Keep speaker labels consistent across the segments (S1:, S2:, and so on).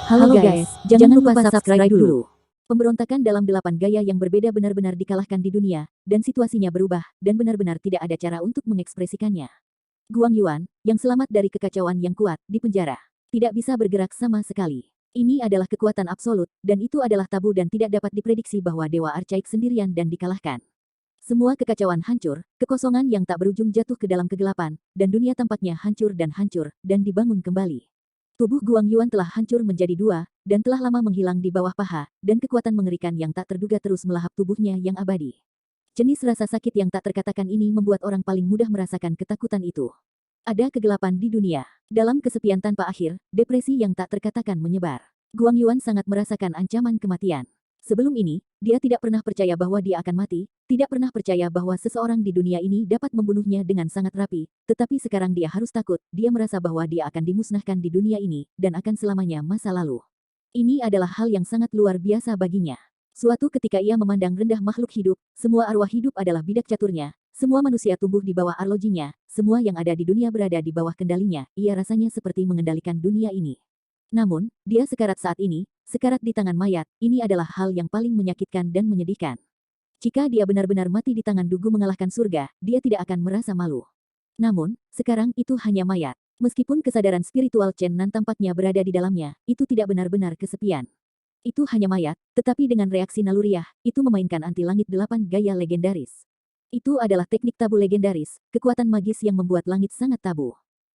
S1: Halo guys, jangan lupa subscribe dulu. Pemberontakan dalam 8 gaya yang berbeda benar-benar dikalahkan di dunia, dan situasinya berubah, dan benar-benar tidak ada cara untuk mengekspresikannya. Guang Yuan, yang selamat dari kekacauan yang kuat, di penjara. Tidak bisa bergerak sama sekali. Ini adalah kekuatan absolut, dan itu adalah tabu dan tidak dapat diprediksi bahwa Dewa Archaik sendirian dan dikalahkan. Semua kekacauan hancur, kekosongan yang tak berujung jatuh ke dalam kegelapan, dan dunia tampaknya hancur, dan dibangun kembali. Tubuh Guang Yuan telah hancur menjadi dua, dan telah lama menghilang di bawah paha, dan kekuatan mengerikan yang tak terduga terus melahap tubuhnya yang abadi. Jenis rasa sakit yang tak terkatakan ini membuat orang paling mudah merasakan ketakutan itu. Ada kegelapan di dunia. Dalam kesepian tanpa akhir, depresi yang tak terkatakan menyebar. Guang Yuan sangat merasakan ancaman kematian. Sebelum ini, dia tidak pernah percaya bahwa dia akan mati, tidak pernah percaya bahwa seseorang di dunia ini dapat membunuhnya dengan sangat rapi, tetapi sekarang dia harus takut, dia merasa bahwa dia akan dimusnahkan di dunia ini, dan akan selamanya masa lalu. Ini adalah hal yang sangat luar biasa baginya. Suatu ketika ia memandang rendah makhluk hidup, semua arwah hidup adalah bidak caturnya, semua manusia tumbuh di bawah arlojinya, semua yang ada di dunia berada di bawah kendalinya, ia rasanya seperti mengendalikan dunia ini. Namun, dia sekarat saat ini, sekarat di tangan mayat, ini adalah hal yang paling menyakitkan dan menyedihkan. Jika dia benar-benar mati di tangan Dugu mengalahkan surga, dia tidak akan merasa malu. Namun, sekarang itu hanya mayat. Meskipun kesadaran spiritual Chen Nan tampaknya berada di dalamnya, itu tidak benar-benar kesepian. Itu hanya mayat, tetapi dengan reaksi naluriah, itu memainkan anti langit 8 gaya legendaris. Itu adalah teknik tabu legendaris, kekuatan magis yang membuat langit sangat tabu.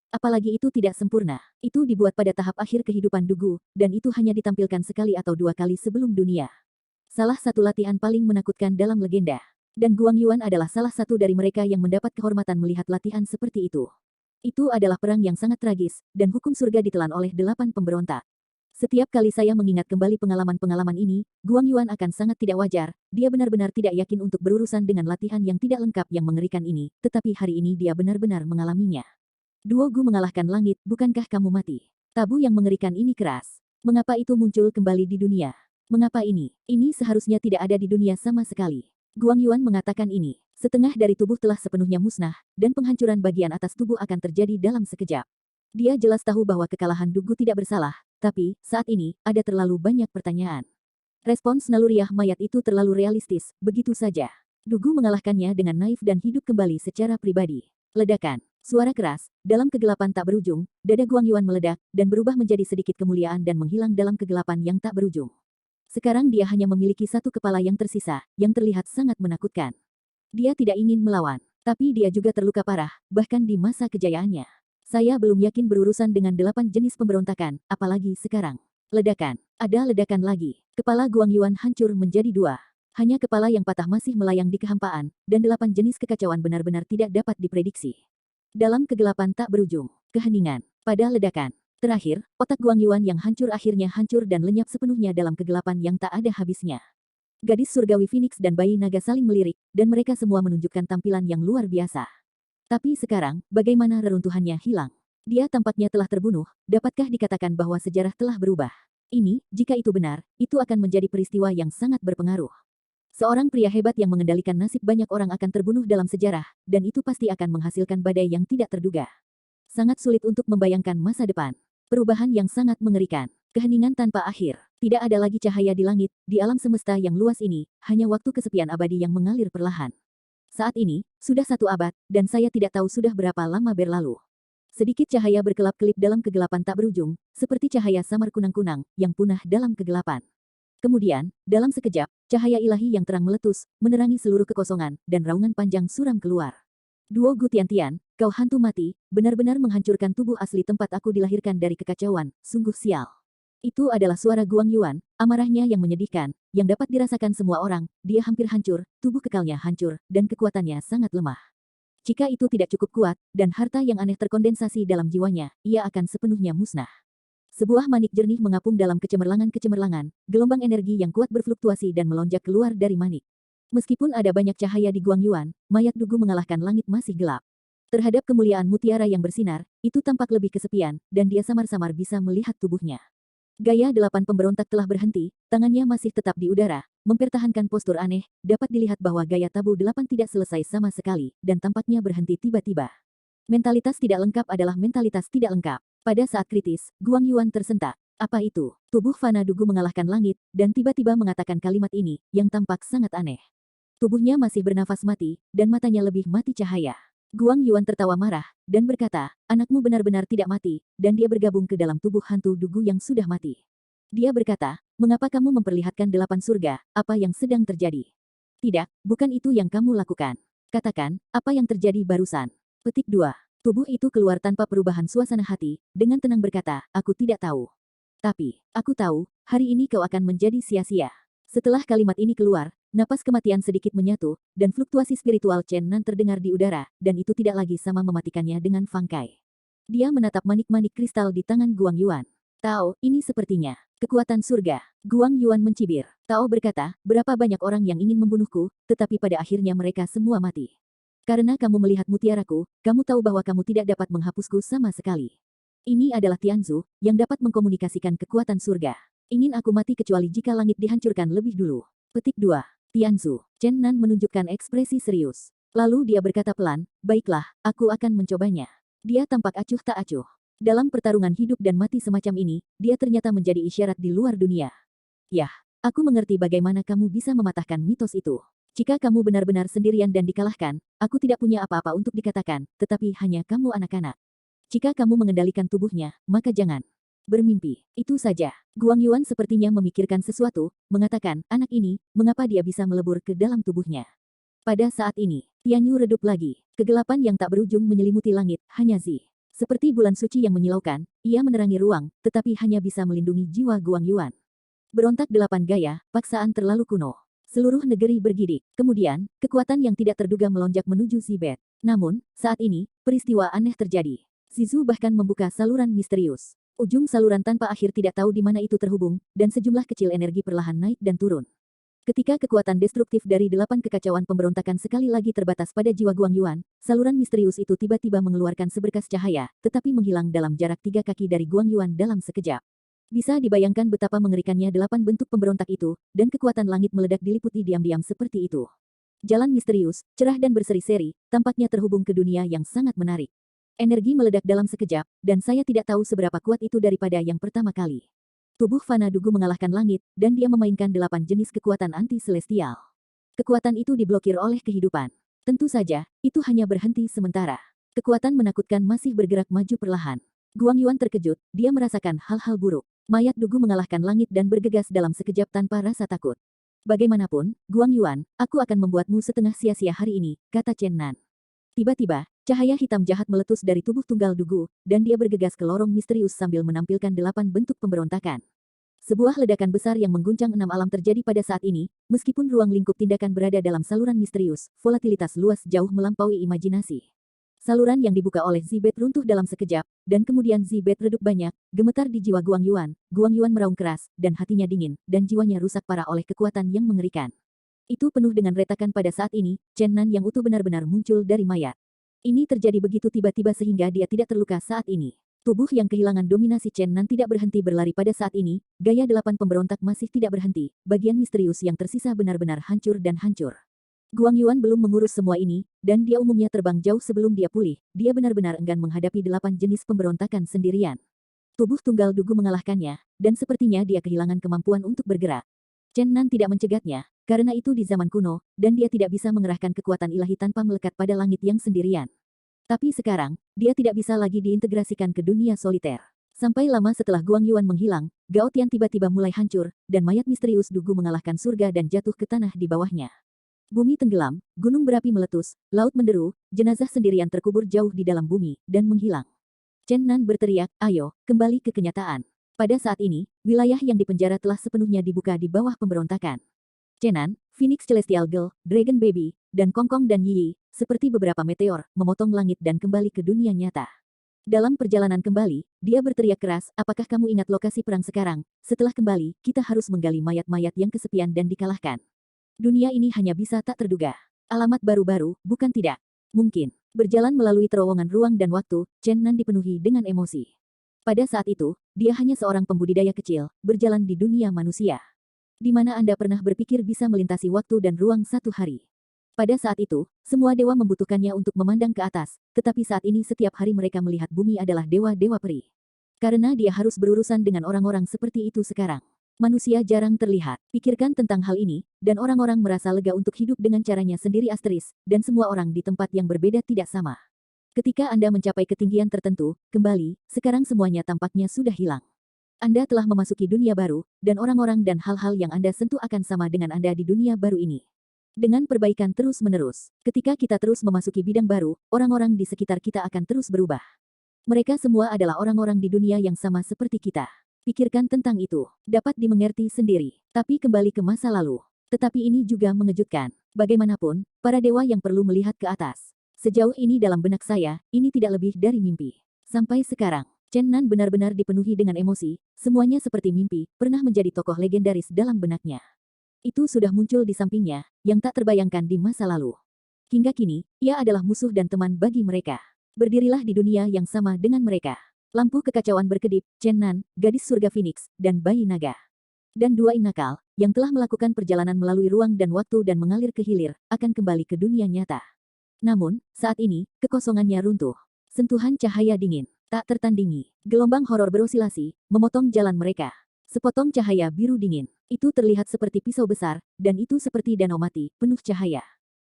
S1: Apalagi itu tidak sempurna. Itu dibuat pada tahap akhir kehidupan Dugu, dan itu hanya ditampilkan sekali atau dua kali sebelum dunia. Salah satu latihan paling menakutkan dalam legenda. Dan Guang Yuan adalah salah satu dari mereka yang mendapat kehormatan melihat latihan seperti itu. Itu adalah perang yang sangat tragis, dan hukum surga ditelan oleh 8 pemberontak. Setiap kali saya mengingat kembali pengalaman-pengalaman ini, Guang Yuan akan sangat tidak wajar, dia benar-benar tidak yakin untuk berurusan dengan latihan yang tidak lengkap yang mengerikan ini, tetapi hari ini dia benar-benar mengalaminya. Duo Gu mengalahkan langit, bukankah kamu mati? Tabu yang mengerikan ini keras. Mengapa itu muncul kembali di dunia? Mengapa ini? Ini seharusnya tidak ada di dunia sama sekali. Guang Yuan mengatakan ini. Setengah dari tubuh telah sepenuhnya musnah, dan penghancuran bagian atas tubuh akan terjadi dalam sekejap. Dia jelas tahu bahwa kekalahan Dugu tidak bersalah, tapi, saat ini, ada terlalu banyak pertanyaan. Respons naluriah mayat itu terlalu realistis, begitu saja. Dugu mengalahkannya dengan naif dan hidup kembali secara pribadi. Ledakan. Suara keras, dalam kegelapan tak berujung, dada Guang Yuan meledak, dan berubah menjadi sedikit kemuliaan dan menghilang dalam kegelapan yang tak berujung. Sekarang dia hanya memiliki satu kepala yang tersisa, yang terlihat sangat menakutkan. Dia tidak ingin melawan, tapi dia juga terluka parah, bahkan di masa kejayaannya. Saya belum yakin berurusan dengan 8 jenis pemberontakan, apalagi sekarang. Ledakan. Ada ledakan lagi. Kepala Guang Yuan hancur menjadi dua. Hanya kepala yang patah masih melayang di kehampaan, dan 8 jenis kekacauan benar-benar tidak dapat diprediksi. Dalam kegelapan tak berujung, keheningan, pada ledakan. Terakhir, otak Guang Yuan yang hancur akhirnya hancur dan lenyap sepenuhnya dalam kegelapan yang tak ada habisnya. Gadis surgawi Phoenix dan bayi naga saling melirik, dan mereka semua menunjukkan tampilan yang luar biasa. Tapi sekarang, bagaimana reruntuhannya hilang? Dia tampaknya telah terbunuh, dapatkah dikatakan bahwa sejarah telah berubah? Ini, jika itu benar, itu akan menjadi peristiwa yang sangat berpengaruh. Seorang pria hebat yang mengendalikan nasib banyak orang akan terbunuh dalam sejarah, dan itu pasti akan menghasilkan badai yang tidak terduga. Sangat sulit untuk membayangkan masa depan. Perubahan yang sangat mengerikan. Keheningan tanpa akhir. Tidak ada lagi cahaya di langit, di alam semesta yang luas ini, hanya waktu kesepian abadi yang mengalir perlahan. Saat ini, sudah 1 abad, dan saya tidak tahu sudah berapa lama berlalu. Sedikit cahaya berkelap-kelip dalam kegelapan tak berujung, seperti cahaya samar kunang-kunang, yang punah dalam kegelapan. Kemudian, dalam sekejap, cahaya ilahi yang terang meletus, menerangi seluruh kekosongan, dan raungan panjang suram keluar. Duo Gu Tian-Tian, kau hantu mati, benar-benar menghancurkan tubuh asli tempat aku dilahirkan dari kekacauan, sungguh sial. Itu adalah suara Guang Yuan, amarahnya yang menyedihkan, yang dapat dirasakan semua orang, dia hampir hancur, tubuh kekalnya hancur, dan kekuatannya sangat lemah. Jika itu tidak cukup kuat, dan harta yang aneh terkondensasi dalam jiwanya, ia akan sepenuhnya musnah. Sebuah manik jernih mengapung dalam kecemerlangan, gelombang energi yang kuat berfluktuasi dan melonjak keluar dari manik. Meskipun ada banyak cahaya di Guang Yuan, mayat Dugu mengalahkan langit masih gelap. Terhadap kemuliaan mutiara yang bersinar, itu tampak lebih kesepian, dan dia samar-samar bisa melihat tubuhnya. Gaya 8 pemberontak telah berhenti, tangannya masih tetap di udara, mempertahankan postur aneh, dapat dilihat bahwa gaya tabu 8 tidak selesai sama sekali, dan tampaknya berhenti tiba-tiba. Mentalitas tidak lengkap adalah mentalitas tidak lengkap. Pada saat kritis, Guang Yuan tersentak. Apa itu? Tubuh Fana Dugu mengalahkan langit, dan tiba-tiba mengatakan kalimat ini, yang tampak sangat aneh. Tubuhnya masih bernafas mati, dan matanya lebih mati cahaya. Guang Yuan tertawa marah, dan berkata, anakmu benar-benar tidak mati, dan dia bergabung ke dalam tubuh hantu Dugu yang sudah mati. Dia berkata, mengapa kamu memperlihatkan 8 surga, apa yang sedang terjadi? Tidak, bukan itu yang kamu lakukan. Katakan, apa yang terjadi barusan? Petik 2. Tubuh itu keluar tanpa perubahan suasana hati, dengan tenang berkata, aku tidak tahu. Tapi, aku tahu, hari ini kau akan menjadi sia-sia. Setelah kalimat ini keluar, napas kematian sedikit menyatu, dan fluktuasi spiritual Chen Nan terdengar di udara, dan itu tidak lagi sama mematikannya dengan Fangkai. Dia menatap manik-manik kristal di tangan Guang Yuan. Tao, ini sepertinya kekuatan surga. Guang Yuan mencibir. Tao berkata, berapa banyak orang yang ingin membunuhku, tetapi pada akhirnya mereka semua mati. Karena kamu melihat mutiaraku, kamu tahu bahwa kamu tidak dapat menghapusku sama sekali. Ini adalah Tianzu, yang dapat mengkomunikasikan kekuatan surga. Ingin aku mati kecuali jika langit dihancurkan lebih dulu. Petik 2. Tianzu. Chen Nan menunjukkan ekspresi serius. Lalu dia berkata pelan, baiklah, aku akan mencobanya. Dia tampak acuh tak acuh. Dalam pertarungan hidup dan mati semacam ini, dia ternyata menjadi isyarat di luar dunia. Yah, aku mengerti bagaimana kamu bisa mematahkan mitos itu. Jika kamu benar-benar sendirian dan dikalahkan, aku tidak punya apa-apa untuk dikatakan, tetapi hanya kamu anak-anak. Jika kamu mengendalikan tubuhnya, maka jangan bermimpi. Itu saja. Guang Yuan sepertinya memikirkan sesuatu, mengatakan, anak ini, mengapa dia bisa melebur ke dalam tubuhnya? Pada saat ini, Tianyu redup lagi. Kegelapan yang tak berujung menyelimuti langit, hanya Zi. Seperti bulan suci yang menyilaukan, ia menerangi ruang, tetapi hanya bisa melindungi jiwa Guang Yuan. Berontak 8 gaya, paksaan terlalu kuno. Seluruh negeri bergidik. Kemudian, kekuatan yang tidak terduga melonjak menuju Zibet. Namun, saat ini, peristiwa aneh terjadi. Zizu bahkan membuka saluran misterius. Ujung saluran tanpa akhir tidak tahu di mana itu terhubung, dan sejumlah kecil energi perlahan naik dan turun. Ketika kekuatan destruktif dari 8 kekacauan pemberontakan sekali lagi terbatas pada jiwa Guang Yuan, saluran misterius itu tiba-tiba mengeluarkan seberkas cahaya, tetapi menghilang dalam jarak 3 kaki dari Guang Yuan dalam sekejap. Bisa dibayangkan betapa mengerikannya 8 bentuk pemberontak itu, dan kekuatan langit meledak diliputi diam-diam seperti itu. Jalan misterius, cerah dan berseri-seri, tampaknya terhubung ke dunia yang sangat menarik. Energi meledak dalam sekejap, dan saya tidak tahu seberapa kuat itu daripada yang pertama kali. Tubuh Fana Dugu mengalahkan langit, dan dia memainkan 8 jenis kekuatan anti-celestial. Kekuatan itu diblokir oleh kehidupan. Tentu saja, itu hanya berhenti sementara. Kekuatan menakutkan masih bergerak maju perlahan. Guang Yuan terkejut, dia merasakan hal-hal buruk. Mayat Dugu mengalahkan langit dan bergegas dalam sekejap tanpa rasa takut. Bagaimanapun, Guang Yuan, aku akan membuatmu setengah sia-sia hari ini, kata Chen Nan. Tiba-tiba, cahaya hitam jahat meletus dari tubuh tunggal Dugu, dan dia bergegas ke lorong misterius sambil menampilkan 8 bentuk pemberontakan. Sebuah ledakan besar yang mengguncang 6 alam terjadi pada saat ini, meskipun ruang lingkup tindakan berada dalam saluran misterius, volatilitas luas jauh melampaui imajinasi. Saluran yang dibuka oleh Zibet runtuh dalam sekejap, dan kemudian Zibet redup banyak, gemetar di jiwa Guang Yuan meraung keras, dan hatinya dingin, dan jiwanya rusak parah oleh kekuatan yang mengerikan. Itu penuh dengan retakan pada saat ini, Chen Nan yang utuh benar-benar muncul dari mayat. Ini terjadi begitu tiba-tiba sehingga dia tidak terluka saat ini. Tubuh yang kehilangan dominasi Chen Nan tidak berhenti berlari pada saat ini, gaya 8 pemberontak masih tidak berhenti, bagian misterius yang tersisa benar-benar hancur dan hancur. Guang Yuan belum mengurus semua ini, dan dia umumnya terbang jauh sebelum dia pulih, dia benar-benar enggan menghadapi 8 jenis pemberontakan sendirian. Tubuh tunggal Dugu mengalahkannya, dan sepertinya dia kehilangan kemampuan untuk bergerak. Chen Nan tidak mencegatnya, karena itu di zaman kuno, dan dia tidak bisa mengerahkan kekuatan ilahi tanpa melekat pada langit yang sendirian. Tapi sekarang, dia tidak bisa lagi diintegrasikan ke dunia soliter. Sampai lama setelah Guang Yuan menghilang, Gao Tian tiba-tiba mulai hancur, dan mayat misterius Dugu mengalahkan surga dan jatuh ke tanah di bawahnya. Bumi tenggelam, gunung berapi meletus, laut menderu, jenazah sendirian terkubur jauh di dalam bumi, dan menghilang. Chen Nan berteriak, ayo, kembali ke kenyataan. Pada saat ini, wilayah yang dipenjara telah sepenuhnya dibuka di bawah pemberontakan. Chen Nan, Phoenix Celestial Girl, Dragon Baby, dan Kong Kong dan Yi, seperti beberapa meteor, memotong langit dan kembali ke dunia nyata. Dalam perjalanan kembali, dia berteriak keras, apakah kamu ingat lokasi perang sekarang? Setelah kembali, kita harus menggali mayat-mayat yang kesepian dan dikalahkan. Dunia ini hanya bisa tak terduga. Alamat baru-baru, bukan tidak? Mungkin. Berjalan melalui terowongan ruang dan waktu, Chen Nan dipenuhi dengan emosi. Pada saat itu, dia hanya seorang pembudidaya kecil, berjalan di dunia manusia. Di mana Anda pernah berpikir bisa melintasi waktu dan ruang satu hari? Pada saat itu, semua dewa membutuhkannya untuk memandang ke atas, tetapi saat ini setiap hari mereka melihat bumi adalah dewa-dewa peri. Karena dia harus berurusan dengan orang-orang seperti itu sekarang. Manusia jarang terlihat. Pikirkan tentang hal ini, dan orang-orang merasa lega untuk hidup dengan caranya sendiri asteris, dan semua orang di tempat yang berbeda tidak sama. Ketika Anda mencapai ketinggian tertentu, kembali, sekarang semuanya tampaknya sudah hilang. Anda telah memasuki dunia baru, dan orang-orang dan hal-hal yang Anda sentuh akan sama dengan Anda di dunia baru ini. Dengan perbaikan terus-menerus, ketika kita terus memasuki bidang baru, orang-orang di sekitar kita akan terus berubah. Mereka semua adalah orang-orang di dunia yang sama seperti kita. Pikirkan tentang itu. Dapat dimengerti sendiri. Tapi kembali ke masa lalu. Tetapi ini juga mengejutkan. Bagaimanapun, para dewa yang perlu melihat ke atas. Sejauh ini dalam benak saya, ini tidak lebih dari mimpi. Sampai sekarang, Chen Nan benar-benar dipenuhi dengan emosi, semuanya seperti mimpi, pernah menjadi tokoh legendaris dalam benaknya. Itu sudah muncul di sampingnya, yang tak terbayangkan di masa lalu. Hingga kini, ia adalah musuh dan teman bagi mereka. Berdirilah di dunia yang sama dengan mereka. Lampu kekacauan berkedip, Chen Nan, gadis surga Phoenix, dan bayi naga. Dan dua inakal, yang telah melakukan perjalanan melalui ruang dan waktu dan mengalir ke hilir, akan kembali ke dunia nyata. Namun, saat ini, kekosongannya runtuh. Sentuhan cahaya dingin, tak tertandingi. Gelombang horor berosilasi, memotong jalan mereka. Sepotong cahaya biru dingin. Itu terlihat seperti pisau besar, dan itu seperti danau mati, penuh cahaya.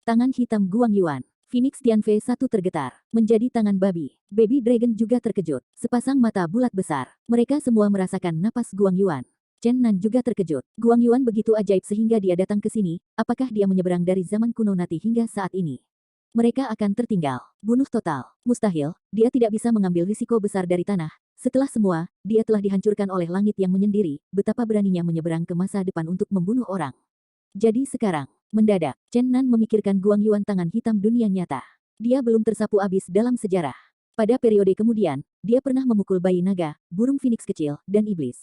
S1: Tangan hitam Guang Yuan. Phoenix Tianfei satu tergetar, menjadi tangan babi. Baby Dragon juga terkejut. Sepasang mata bulat besar. Mereka semua merasakan napas Guang Yuan. Chen Nan juga terkejut. Guang Yuan begitu ajaib sehingga dia datang ke sini. Apakah dia menyeberang dari zaman kuno Nati hingga saat ini? Mereka akan tertinggal. Bunuh total. Mustahil, dia tidak bisa mengambil risiko besar dari tanah. Setelah semua, dia telah dihancurkan oleh langit yang menyendiri. Betapa beraninya menyeberang ke masa depan untuk membunuh orang. Jadi sekarang, mendadak, Chen Nan memikirkan Guang Yuan tangan hitam dunia nyata. Dia belum tersapu abis dalam sejarah. Pada periode kemudian, dia pernah memukul bayi naga, burung phoenix kecil, dan iblis.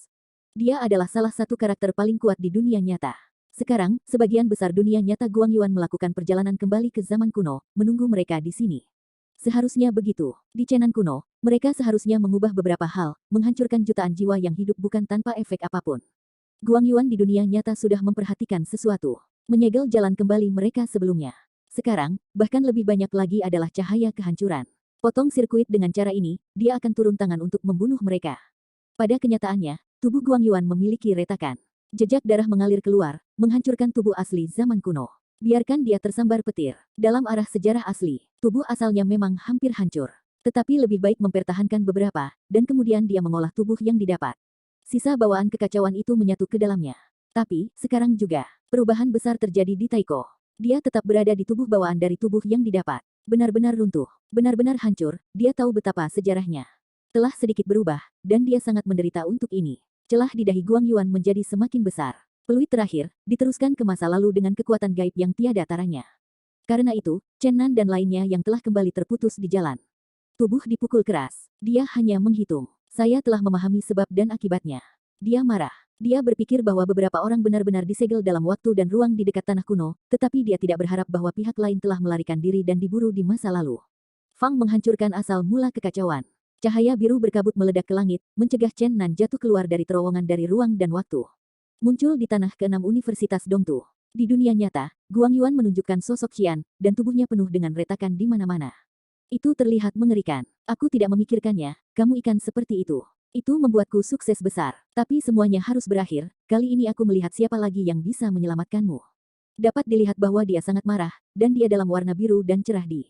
S1: Dia adalah salah satu karakter paling kuat di dunia nyata. Sekarang, sebagian besar dunia nyata Guang Yuan melakukan perjalanan kembali ke zaman kuno, menunggu mereka di sini. Seharusnya begitu. Di Chenan kuno, mereka seharusnya mengubah beberapa hal, menghancurkan jutaan jiwa yang hidup bukan tanpa efek apapun. Guang Yuan di dunia nyata sudah memperhatikan sesuatu. Menyegel jalan kembali mereka sebelumnya. Sekarang, bahkan lebih banyak lagi adalah cahaya kehancuran. Potong sirkuit dengan cara ini, dia akan turun tangan untuk membunuh mereka. Pada kenyataannya, tubuh Guang Yuan memiliki retakan. Jejak darah mengalir keluar, menghancurkan tubuh asli zaman kuno. Biarkan dia tersambar petir. Dalam arah sejarah asli, tubuh asalnya memang hampir hancur. Tetapi lebih baik mempertahankan beberapa, dan kemudian dia mengolah tubuh yang didapat. Sisa bawaan kekacauan itu menyatu ke dalamnya. Tapi, sekarang juga, perubahan besar terjadi di Taiko. Dia tetap berada di tubuh bawaan dari tubuh yang didapat. Benar-benar runtuh, benar-benar hancur, dia tahu betapa sejarahnya telah sedikit berubah, dan dia sangat menderita untuk ini. Celah di dahi Guang Yuan menjadi semakin besar. Peluit terakhir, diteruskan ke masa lalu dengan kekuatan gaib yang tiada taranya. Karena itu, Chen Nan dan lainnya yang telah kembali terputus di jalan. Tubuh dipukul keras. Dia hanya menghitung. Saya telah memahami sebab dan akibatnya. Dia marah. Dia berpikir bahwa beberapa orang benar-benar disegel dalam waktu dan ruang di dekat tanah kuno, tetapi dia tidak berharap bahwa pihak lain telah melarikan diri dan diburu di masa lalu. Fang menghancurkan asal mula kekacauan. Cahaya biru berkabut meledak ke langit, mencegah Chen Nan jatuh keluar dari terowongan dari ruang dan waktu. Muncul di tanah ke-6 Universitas Dongtu. Di dunia nyata, Guang Yuan menunjukkan sosok Qian, dan tubuhnya penuh dengan retakan di mana-mana. Itu terlihat mengerikan. Aku tidak memikirkannya, kamu ikan seperti itu. Itu membuatku sukses besar. Tapi semuanya harus berakhir, kali ini aku melihat siapa lagi yang bisa menyelamatkanmu. Dapat dilihat bahwa dia sangat marah, dan dia dalam warna biru dan cerah di.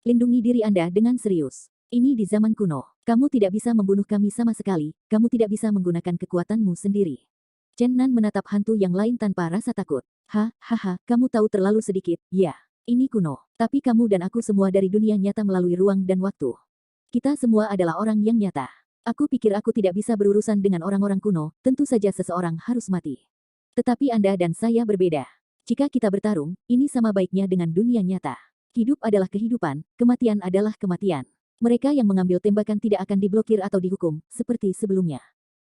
S1: Lindungi diri Anda dengan serius. Ini di zaman kuno. Kamu tidak bisa membunuh kami sama sekali, kamu tidak bisa menggunakan kekuatanmu sendiri. Chen Nan menatap hantu yang lain tanpa rasa takut. Hahaha, kamu tahu terlalu sedikit, ya. Ini kuno. Tapi kamu dan aku semua dari dunia nyata melalui ruang dan waktu. Kita semua adalah orang yang nyata. Aku pikir aku tidak bisa berurusan dengan orang-orang kuno, tentu saja seseorang harus mati. Tetapi Anda dan saya berbeda. Jika kita bertarung, ini sama baiknya dengan dunia nyata. Hidup adalah kehidupan, kematian adalah kematian. Mereka yang mengambil tembakan tidak akan diblokir atau dihukum, seperti sebelumnya.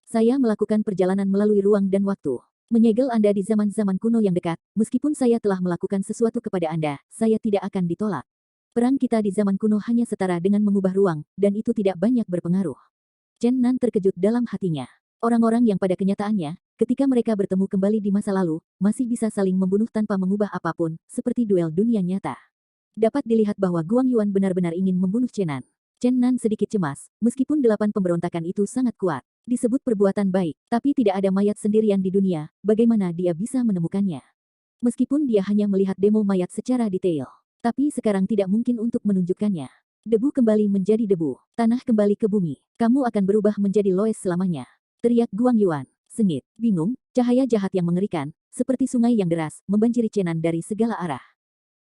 S1: Saya melakukan perjalanan melalui ruang dan waktu. Menyegel Anda di zaman-zaman kuno yang dekat, meskipun saya telah melakukan sesuatu kepada Anda, saya tidak akan ditolak. Perang kita di zaman kuno hanya setara dengan mengubah ruang, dan itu tidak banyak berpengaruh. Chen Nan terkejut dalam hatinya. Orang-orang yang pada kenyataannya, ketika mereka bertemu kembali di masa lalu, masih bisa saling membunuh tanpa mengubah apapun, seperti duel dunia nyata. Dapat dilihat bahwa Guang Yuan benar-benar ingin membunuh Chen Nan. Chen Nan sedikit cemas, meskipun 8 pemberontakan itu sangat kuat. Disebut perbuatan baik, tapi tidak ada mayat sendirian di dunia, bagaimana dia bisa menemukannya? Meskipun dia hanya melihat demo mayat secara detail. Tapi sekarang tidak mungkin untuk menunjukkannya. Debu kembali menjadi debu, tanah kembali ke bumi. Kamu akan berubah menjadi Lois selamanya. Teriak Guang Yuan, sengit, bingung, cahaya jahat yang mengerikan, seperti sungai yang deras, membanjiri Chen Nan dari segala arah.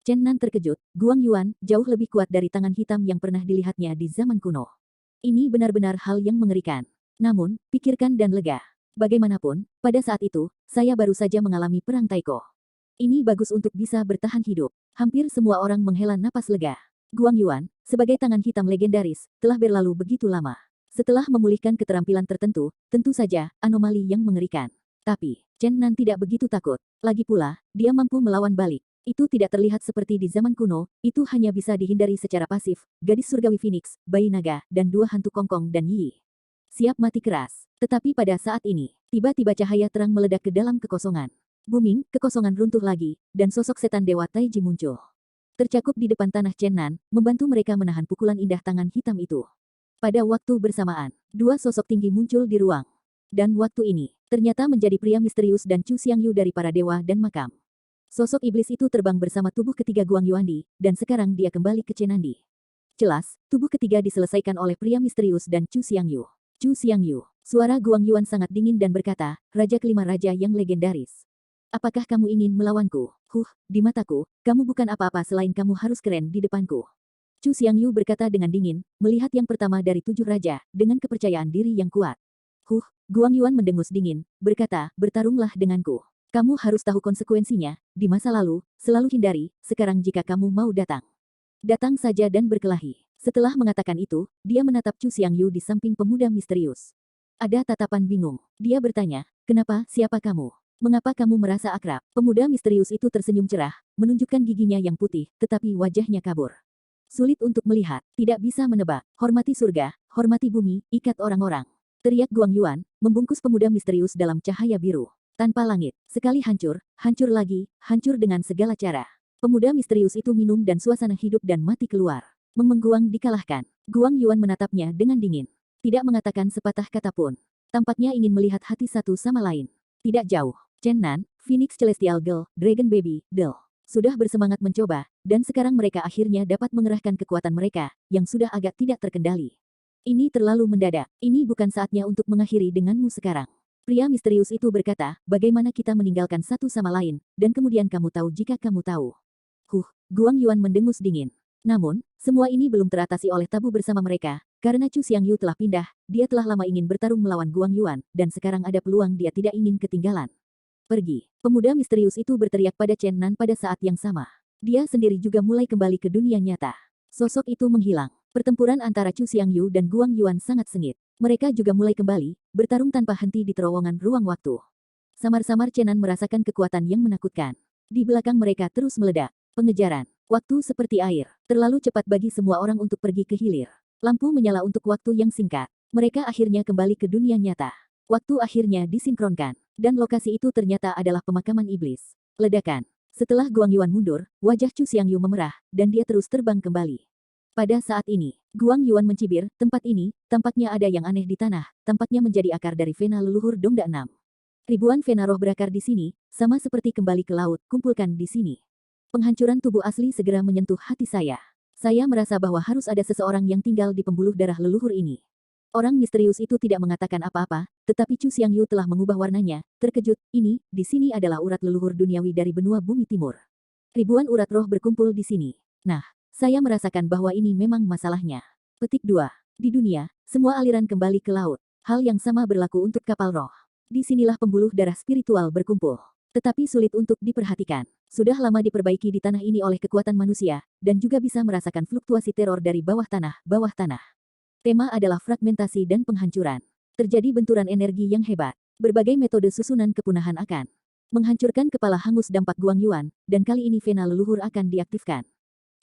S1: Chen Nan terkejut, Guang Yuan jauh lebih kuat dari tangan hitam yang pernah dilihatnya di zaman kuno. Ini benar-benar hal yang mengerikan. Namun, pikirkan dan lega. Bagaimanapun, pada saat itu, saya baru saja mengalami perang Taiko. Ini bagus untuk bisa bertahan hidup. Hampir semua orang menghela napas lega. Guang Yuan, sebagai tangan hitam legendaris, telah berlalu begitu lama. Setelah memulihkan keterampilan tertentu, tentu saja, anomali yang mengerikan. Tapi, Chen Nan tidak begitu takut. Lagi pula, dia mampu melawan balik. Itu tidak terlihat seperti di zaman kuno, itu hanya bisa dihindari secara pasif, gadis surgawi Phoenix, bayi naga, dan 2 hantu Kongkong dan Yi. Siap mati keras. Tetapi pada saat ini, tiba-tiba cahaya terang meledak ke dalam kekosongan. Booming, kekosongan runtuh lagi, dan sosok setan Dewa Taiji muncul. Tercakup di depan tanah Chen Nan, membantu mereka menahan pukulan indah tangan hitam itu. Pada waktu bersamaan, 2 sosok tinggi muncul di ruang. Dan waktu ini, ternyata menjadi pria misterius dan Chu Xiangyu dari para dewa dan makam. Sosok iblis itu terbang bersama tubuh ketiga Guang Yuandi, dan sekarang dia kembali ke Chenandi. Jelas, tubuh ketiga diselesaikan oleh pria misterius dan Chu Xiangyu. Chu Xiangyu, suara Guang Yuan sangat dingin dan berkata, Raja kelima raja yang legendaris. Apakah kamu ingin melawanku? Di mataku, kamu bukan apa-apa selain kamu harus keren di depanku. Chu Xiangyu berkata dengan dingin, melihat yang pertama dari 7 raja, dengan kepercayaan diri yang kuat. Guang Yuan mendengus dingin, berkata, bertarunglah denganku. Kamu harus tahu konsekuensinya, di masa lalu, selalu hindari, sekarang jika kamu mau datang. Datang saja dan berkelahi. Setelah mengatakan itu, dia menatap Chu Xiangyu di samping pemuda misterius. Ada tatapan bingung. Dia bertanya, kenapa, siapa kamu? Mengapa kamu merasa akrab? Pemuda misterius itu tersenyum cerah, menunjukkan giginya yang putih, tetapi wajahnya kabur. Sulit untuk melihat, tidak bisa menebak. Hormati surga, hormati bumi, ikat orang-orang. Teriak Guang Yuan, membungkus pemuda misterius dalam cahaya biru. Tanpa langit, sekali hancur, hancur lagi, hancur dengan segala cara. Pemuda misterius itu minum dan suasana hidup dan mati keluar. Mengguang dikalahkan. Guang Yuan menatapnya dengan dingin. Tidak mengatakan sepatah kata pun. Tampaknya ingin melihat hati satu sama lain. Tidak jauh. Chen Nan, Phoenix Celestial Girl, Dragon Baby, Del. Sudah bersemangat mencoba, dan sekarang mereka akhirnya dapat mengerahkan kekuatan mereka, yang sudah agak tidak terkendali. Ini terlalu mendadak. Ini bukan saatnya untuk mengakhiri denganmu sekarang. Pria misterius itu berkata, bagaimana kita meninggalkan satu sama lain, dan kemudian kamu tahu jika kamu tahu. Guang Yuan mendengus dingin. Namun, semua ini belum teratasi oleh tabu bersama mereka, karena Chu Xiangyu telah pindah, dia telah lama ingin bertarung melawan Guang Yuan, dan sekarang ada peluang dia tidak ingin ketinggalan. Pergi. Pemuda misterius itu berteriak pada Chen Nan pada saat yang sama. Dia sendiri juga mulai kembali ke dunia nyata. Sosok itu menghilang. Pertempuran antara Chu Xiangyu dan Guang Yuan sangat sengit. Mereka juga mulai kembali, bertarung tanpa henti di terowongan ruang waktu. Samar-samar Chen Nan merasakan kekuatan yang menakutkan. Di belakang mereka terus meledak. Pengejaran. Waktu seperti air. Terlalu cepat bagi semua orang untuk pergi ke hilir. Lampu menyala untuk waktu yang singkat. Mereka akhirnya kembali ke dunia nyata. Waktu akhirnya disinkronkan. Dan lokasi itu ternyata adalah pemakaman iblis. Ledakan. Setelah Guang Yuan mundur, wajah Chu Xiangyu memerah, dan dia terus terbang kembali. Pada saat ini, Guang Yuan mencibir, tempat ini, tampaknya ada yang aneh di tanah, tampaknya menjadi akar dari vena leluhur Dongda 6. Ribuan vena roh berakar di sini, sama seperti kembali ke laut, kumpulkan di sini. Penghancuran tubuh asli segera menyentuh hati saya. Saya merasa bahwa harus ada seseorang yang tinggal di pembuluh darah leluhur ini. Orang misterius itu tidak mengatakan apa-apa, tetapi Chu Xiangyu telah mengubah warnanya, terkejut, ini, di sini adalah urat leluhur duniawi dari benua bumi timur. Ribuan urat roh berkumpul di sini. Nah, saya merasakan bahwa ini memang masalahnya. Petik 2. Di dunia, semua aliran kembali ke laut. Hal yang sama berlaku untuk kapal roh. Di sinilah pembuluh darah spiritual berkumpul. Tetapi sulit untuk diperhatikan. Sudah lama diperbaiki di tanah ini oleh kekuatan manusia, dan juga bisa merasakan fluktuasi teror dari bawah tanah, bawah tanah. Tema adalah fragmentasi dan penghancuran. Terjadi benturan energi yang hebat. Berbagai metode susunan kepunahan akan menghancurkan kepala hangus dampak Guang Yuan, dan kali ini vena leluhur akan diaktifkan.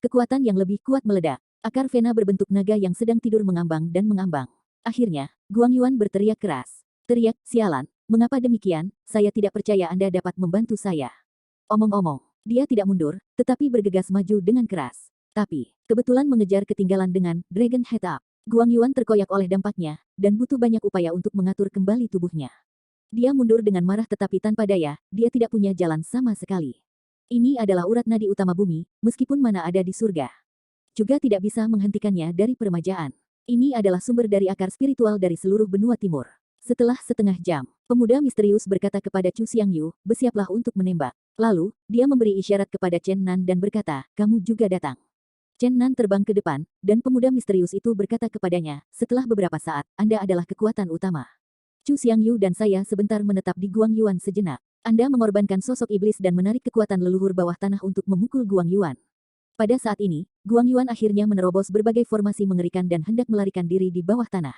S1: Kekuatan yang lebih kuat meledak. Akar vena berbentuk naga yang sedang tidur mengambang dan mengambang. Akhirnya, Guang Yuan berteriak keras. Teriak, sialan, mengapa demikian, saya tidak percaya Anda dapat membantu saya. Omong-omong, dia tidak mundur, tetapi bergegas maju dengan keras. Tapi, kebetulan mengejar ketinggalan dengan Dragon Head Up. Guang Yuan terkoyak oleh dampaknya, dan butuh banyak upaya untuk mengatur kembali tubuhnya. Dia mundur dengan marah tetapi tanpa daya, dia tidak punya jalan sama sekali. Ini adalah urat nadi utama bumi, meskipun mana ada di surga. Juga tidak bisa menghentikannya dari peremajaan. Ini adalah sumber dari akar spiritual dari seluruh benua timur. Setelah setengah jam, pemuda misterius berkata kepada Chu Xiangyu, bersiaplah untuk menembak. Lalu, dia memberi isyarat kepada Chen Nan dan berkata, kamu juga datang. Chen Nan terbang ke depan, dan pemuda misterius itu berkata kepadanya, setelah beberapa saat, Anda adalah kekuatan utama. Chu Xiangyu dan saya sebentar menetap di Guang Yuan sejenak. Anda mengorbankan sosok iblis dan menarik kekuatan leluhur bawah tanah untuk memukul Guang Yuan. Pada saat ini, Guang Yuan akhirnya menerobos berbagai formasi mengerikan dan hendak melarikan diri di bawah tanah.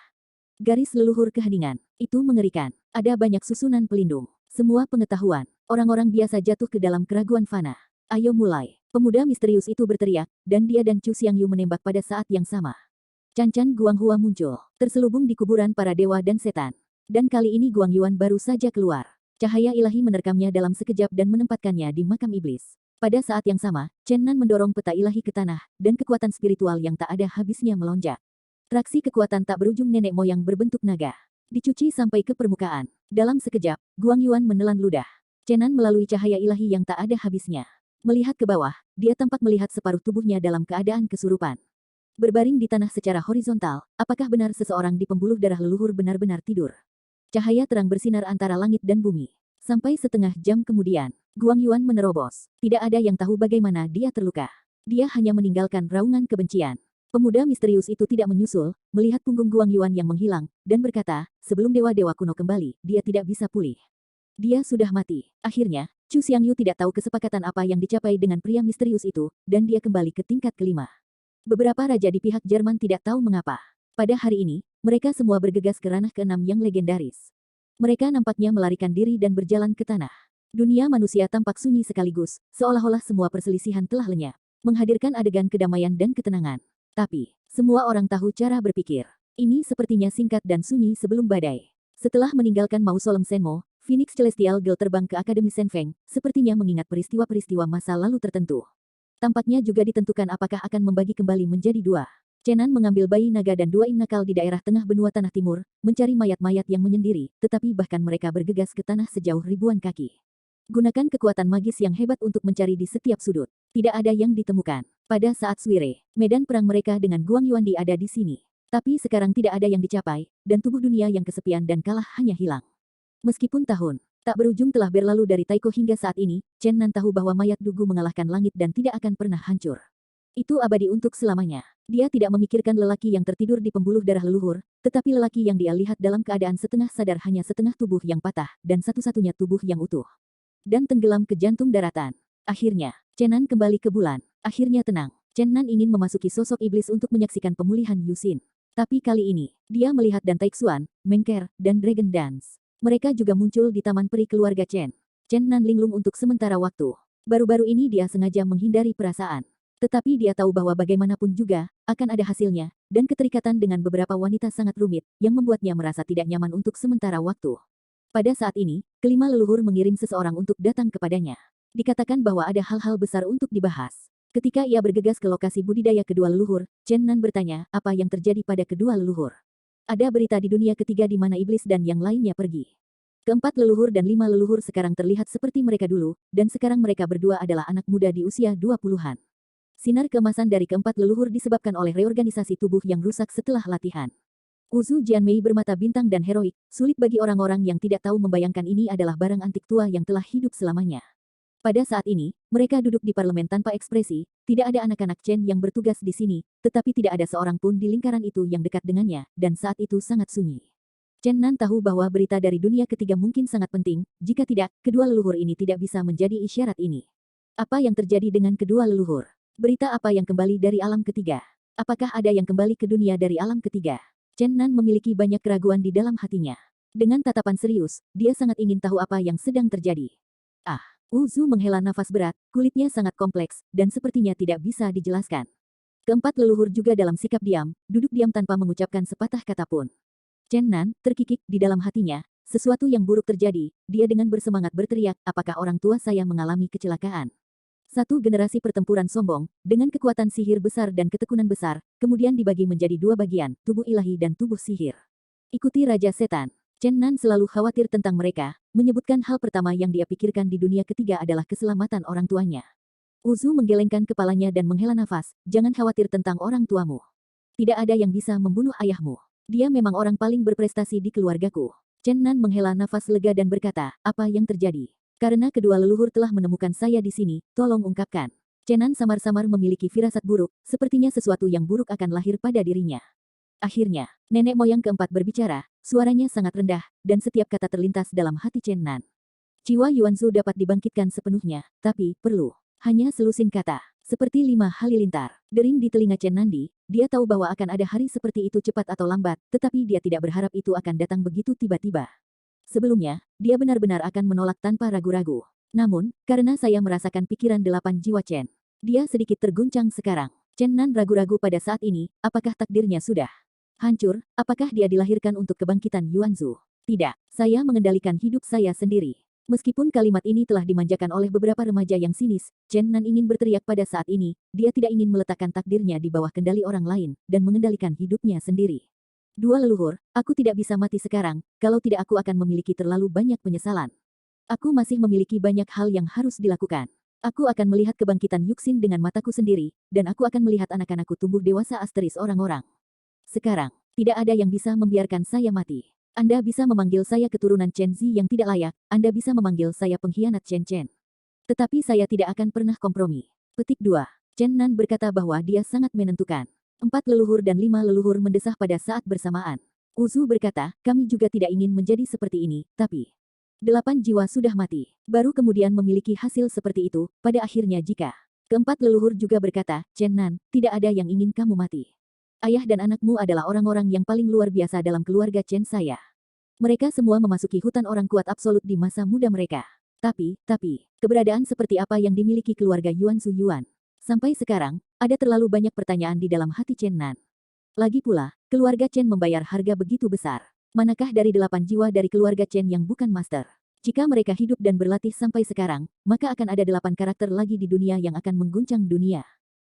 S1: Garis leluhur keheningan, itu mengerikan. Ada banyak susunan pelindung. Semua pengetahuan, orang-orang biasa jatuh ke dalam keraguan fana. Ayo mulai. Pemuda misterius itu berteriak, dan dia dan Chu Xiangyu menembak pada saat yang sama. Cancan Guanghua muncul, terselubung di kuburan para dewa dan setan. Dan kali ini Guang Yuan baru saja keluar. Cahaya ilahi menerkamnya dalam sekejap dan menempatkannya di makam iblis. Pada saat yang sama, Chen Nan mendorong peta ilahi ke tanah, dan kekuatan spiritual yang tak ada habisnya melonjak. Traksi kekuatan tak berujung nenek moyang berbentuk naga. Dicuci sampai ke permukaan. Dalam sekejap, Guang Yuan menelan ludah. Chen Nan melalui cahaya ilahi yang tak ada habisnya. Melihat ke bawah, dia tampak melihat separuh tubuhnya dalam keadaan kesurupan. Berbaring di tanah secara horizontal, apakah benar seseorang di pembuluh darah leluhur benar-benar tidur? Cahaya terang bersinar antara langit dan bumi. Sampai setengah jam kemudian, Guang Yuan menerobos. Tidak ada yang tahu bagaimana dia terluka. Dia hanya meninggalkan raungan kebencian. Pemuda misterius itu tidak menyusul, melihat punggung Guang Yuan yang menghilang, dan berkata, sebelum dewa-dewa kuno kembali, dia tidak bisa pulih. Dia sudah mati. Akhirnya, Chu Xiangyu tidak tahu kesepakatan apa yang dicapai dengan pria misterius itu, dan dia kembali ke tingkat kelima. Beberapa raja di pihak Jerman tidak tahu mengapa. Pada hari ini, mereka semua bergegas ke ranah keenam yang legendaris. Mereka nampaknya melarikan diri dan berjalan ke tanah. Dunia manusia tampak sunyi sekaligus, seolah-olah semua perselisihan telah lenyap, menghadirkan adegan kedamaian dan ketenangan. Tapi, semua orang tahu cara berpikir. Ini sepertinya singkat dan sunyi sebelum badai. Setelah meninggalkan Mausolem Senmo, Phoenix Celestial Girl terbang ke Akademi Senfeng, sepertinya mengingat peristiwa-peristiwa masa lalu tertentu. Tampaknya juga ditentukan apakah akan membagi kembali menjadi dua. Chen Nan mengambil bayi naga dan dua im nakal di daerah tengah benua tanah timur, mencari mayat-mayat yang menyendiri, tetapi bahkan mereka bergegas ke tanah sejauh ribuan kaki. Gunakan kekuatan magis yang hebat untuk mencari di setiap sudut. Tidak ada yang ditemukan. Pada saat Suire, medan perang mereka dengan Guang Yuandi ada di sini. Tapi sekarang tidak ada yang dicapai, dan tubuh dunia yang kesepian dan kalah hanya hilang. Meskipun tahun tak berujung telah berlalu dari Taiko hingga saat ini, Chen Nan tahu bahwa mayat Dugu mengalahkan langit dan tidak akan pernah hancur. Itu abadi untuk selamanya. Dia tidak memikirkan lelaki yang tertidur di pembuluh darah leluhur, tetapi lelaki yang dia lihat dalam keadaan setengah sadar hanya setengah tubuh yang patah, dan satu-satunya tubuh yang utuh. Dan tenggelam ke jantung daratan. Akhirnya, Chen Nan kembali ke bulan. Akhirnya tenang. Chen Nan ingin memasuki sosok iblis untuk menyaksikan pemulihan Yuxin. Tapi kali ini, dia melihat Dan Taixuan, Mengker, dan Dragon Dance. Mereka juga muncul di taman peri keluarga Chen. Chen Nan linglung untuk sementara waktu. Baru-baru ini dia sengaja menghindari perasaan. Tetapi dia tahu bahwa bagaimanapun juga, akan ada hasilnya, dan keterikatan dengan beberapa wanita sangat rumit, yang membuatnya merasa tidak nyaman untuk sementara waktu. Pada saat ini, kelima leluhur mengirim seseorang untuk datang kepadanya. Dikatakan bahwa ada hal-hal besar untuk dibahas. Ketika ia bergegas ke lokasi budidaya kedua leluhur, Chen Nan bertanya, apa yang terjadi pada kedua leluhur? Ada berita di dunia ketiga di mana iblis dan yang lainnya pergi. Keempat leluhur dan lima leluhur sekarang terlihat seperti mereka dulu, dan sekarang mereka berdua adalah anak muda di usia 20-an. Sinar keemasan dari keempat leluhur disebabkan oleh reorganisasi tubuh yang rusak setelah latihan. Uzu Jianmei bermata bintang dan heroik, sulit bagi orang-orang yang tidak tahu membayangkan ini adalah barang antik tua yang telah hidup selamanya. Pada saat ini, mereka duduk di parlemen tanpa ekspresi, tidak ada anak-anak Chen yang bertugas di sini, tetapi tidak ada seorang pun di lingkaran itu yang dekat dengannya, dan saat itu sangat sunyi. Chen Nan tahu bahwa berita dari dunia ketiga mungkin sangat penting, jika tidak, kedua leluhur ini tidak bisa menjadi isyarat ini. Apa yang terjadi dengan kedua leluhur? Berita apa yang kembali dari alam ketiga? Apakah ada yang kembali ke dunia dari alam ketiga? Chen Nan memiliki banyak keraguan di dalam hatinya. Dengan tatapan serius, dia sangat ingin tahu apa yang sedang terjadi. Uzu menghela nafas berat, kulitnya sangat kompleks, dan sepertinya tidak bisa dijelaskan. Keempat leluhur juga dalam sikap diam, duduk diam tanpa mengucapkan sepatah kata pun. Chen Nan terkikik di dalam hatinya, sesuatu yang buruk terjadi, dia dengan bersemangat berteriak, apakah orang tua saya mengalami kecelakaan? Satu generasi pertempuran sombong, dengan kekuatan sihir besar dan ketekunan besar, kemudian dibagi menjadi dua bagian, tubuh ilahi dan tubuh sihir. Ikuti Raja Setan. Chen Nan selalu khawatir tentang mereka, menyebutkan hal pertama yang dia pikirkan di dunia ketiga adalah keselamatan orang tuanya. Uzu menggelengkan kepalanya dan menghela nafas, jangan khawatir tentang orang tuamu. Tidak ada yang bisa membunuh ayahmu. Dia memang orang paling berprestasi di keluargaku. Chen Nan menghela nafas lega dan berkata, apa yang terjadi? Karena kedua leluhur telah menemukan saya di sini, tolong ungkapkan. Chen Nan samar-samar memiliki firasat buruk, sepertinya sesuatu yang buruk akan lahir pada dirinya. Akhirnya, nenek moyang keempat berbicara, suaranya sangat rendah, dan setiap kata terlintas dalam hati Chen Nan. Jiwa Yuanzu dapat dibangkitkan sepenuhnya, tapi perlu hanya selusin kata, seperti 5 halilintar. Dering di telinga Chen Nandi, dia tahu bahwa akan ada hari seperti itu cepat atau lambat, tetapi dia tidak berharap itu akan datang begitu tiba-tiba. Sebelumnya, dia benar-benar akan menolak tanpa ragu-ragu. Namun, karena saya merasakan pikiran 8 jiwa Chen, dia sedikit terguncang sekarang. Chen Nan ragu-ragu pada saat ini, apakah takdirnya sudah hancur? Apakah dia dilahirkan untuk kebangkitan Yuanzu? Tidak, saya mengendalikan hidup saya sendiri. Meskipun kalimat ini telah dimanjakan oleh beberapa remaja yang sinis, Chen Nan ingin berteriak pada saat ini, dia tidak ingin meletakkan takdirnya di bawah kendali orang lain, dan mengendalikan hidupnya sendiri. Dua leluhur, aku tidak bisa mati sekarang, kalau tidak aku akan memiliki terlalu banyak penyesalan. Aku masih memiliki banyak hal yang harus dilakukan. Aku akan melihat kebangkitan Yuxin dengan mataku sendiri, dan aku akan melihat anak-anakku tumbuh dewasa asteris orang-orang. Sekarang, tidak ada yang bisa membiarkan saya mati. Anda bisa memanggil saya keturunan Chen Zi yang tidak layak, Anda bisa memanggil saya pengkhianat Chen Chen. Tetapi saya tidak akan pernah kompromi. Petik 2. Chen Nan berkata bahwa dia sangat menentukan. 4 leluhur dan 5 leluhur mendesah pada saat bersamaan. Uzu berkata, kami juga tidak ingin menjadi seperti ini, tapi 8 jiwa sudah mati. Baru kemudian memiliki hasil seperti itu, pada akhirnya jika keempat leluhur juga berkata, Chen Nan, tidak ada yang ingin kamu mati. Ayah dan anakmu adalah orang-orang yang paling luar biasa dalam keluarga Chen saya. Mereka semua memasuki hutan orang kuat absolut di masa muda mereka. Tapi, keberadaan seperti apa yang dimiliki keluarga Yuan Su Yuan? Sampai sekarang, ada terlalu banyak pertanyaan di dalam hati Chen Nan. Lagi pula, keluarga Chen membayar harga begitu besar. Manakah dari 8 jiwa dari keluarga Chen yang bukan master? Jika mereka hidup dan berlatih sampai sekarang, maka akan ada 8 karakter lagi di dunia yang akan mengguncang dunia.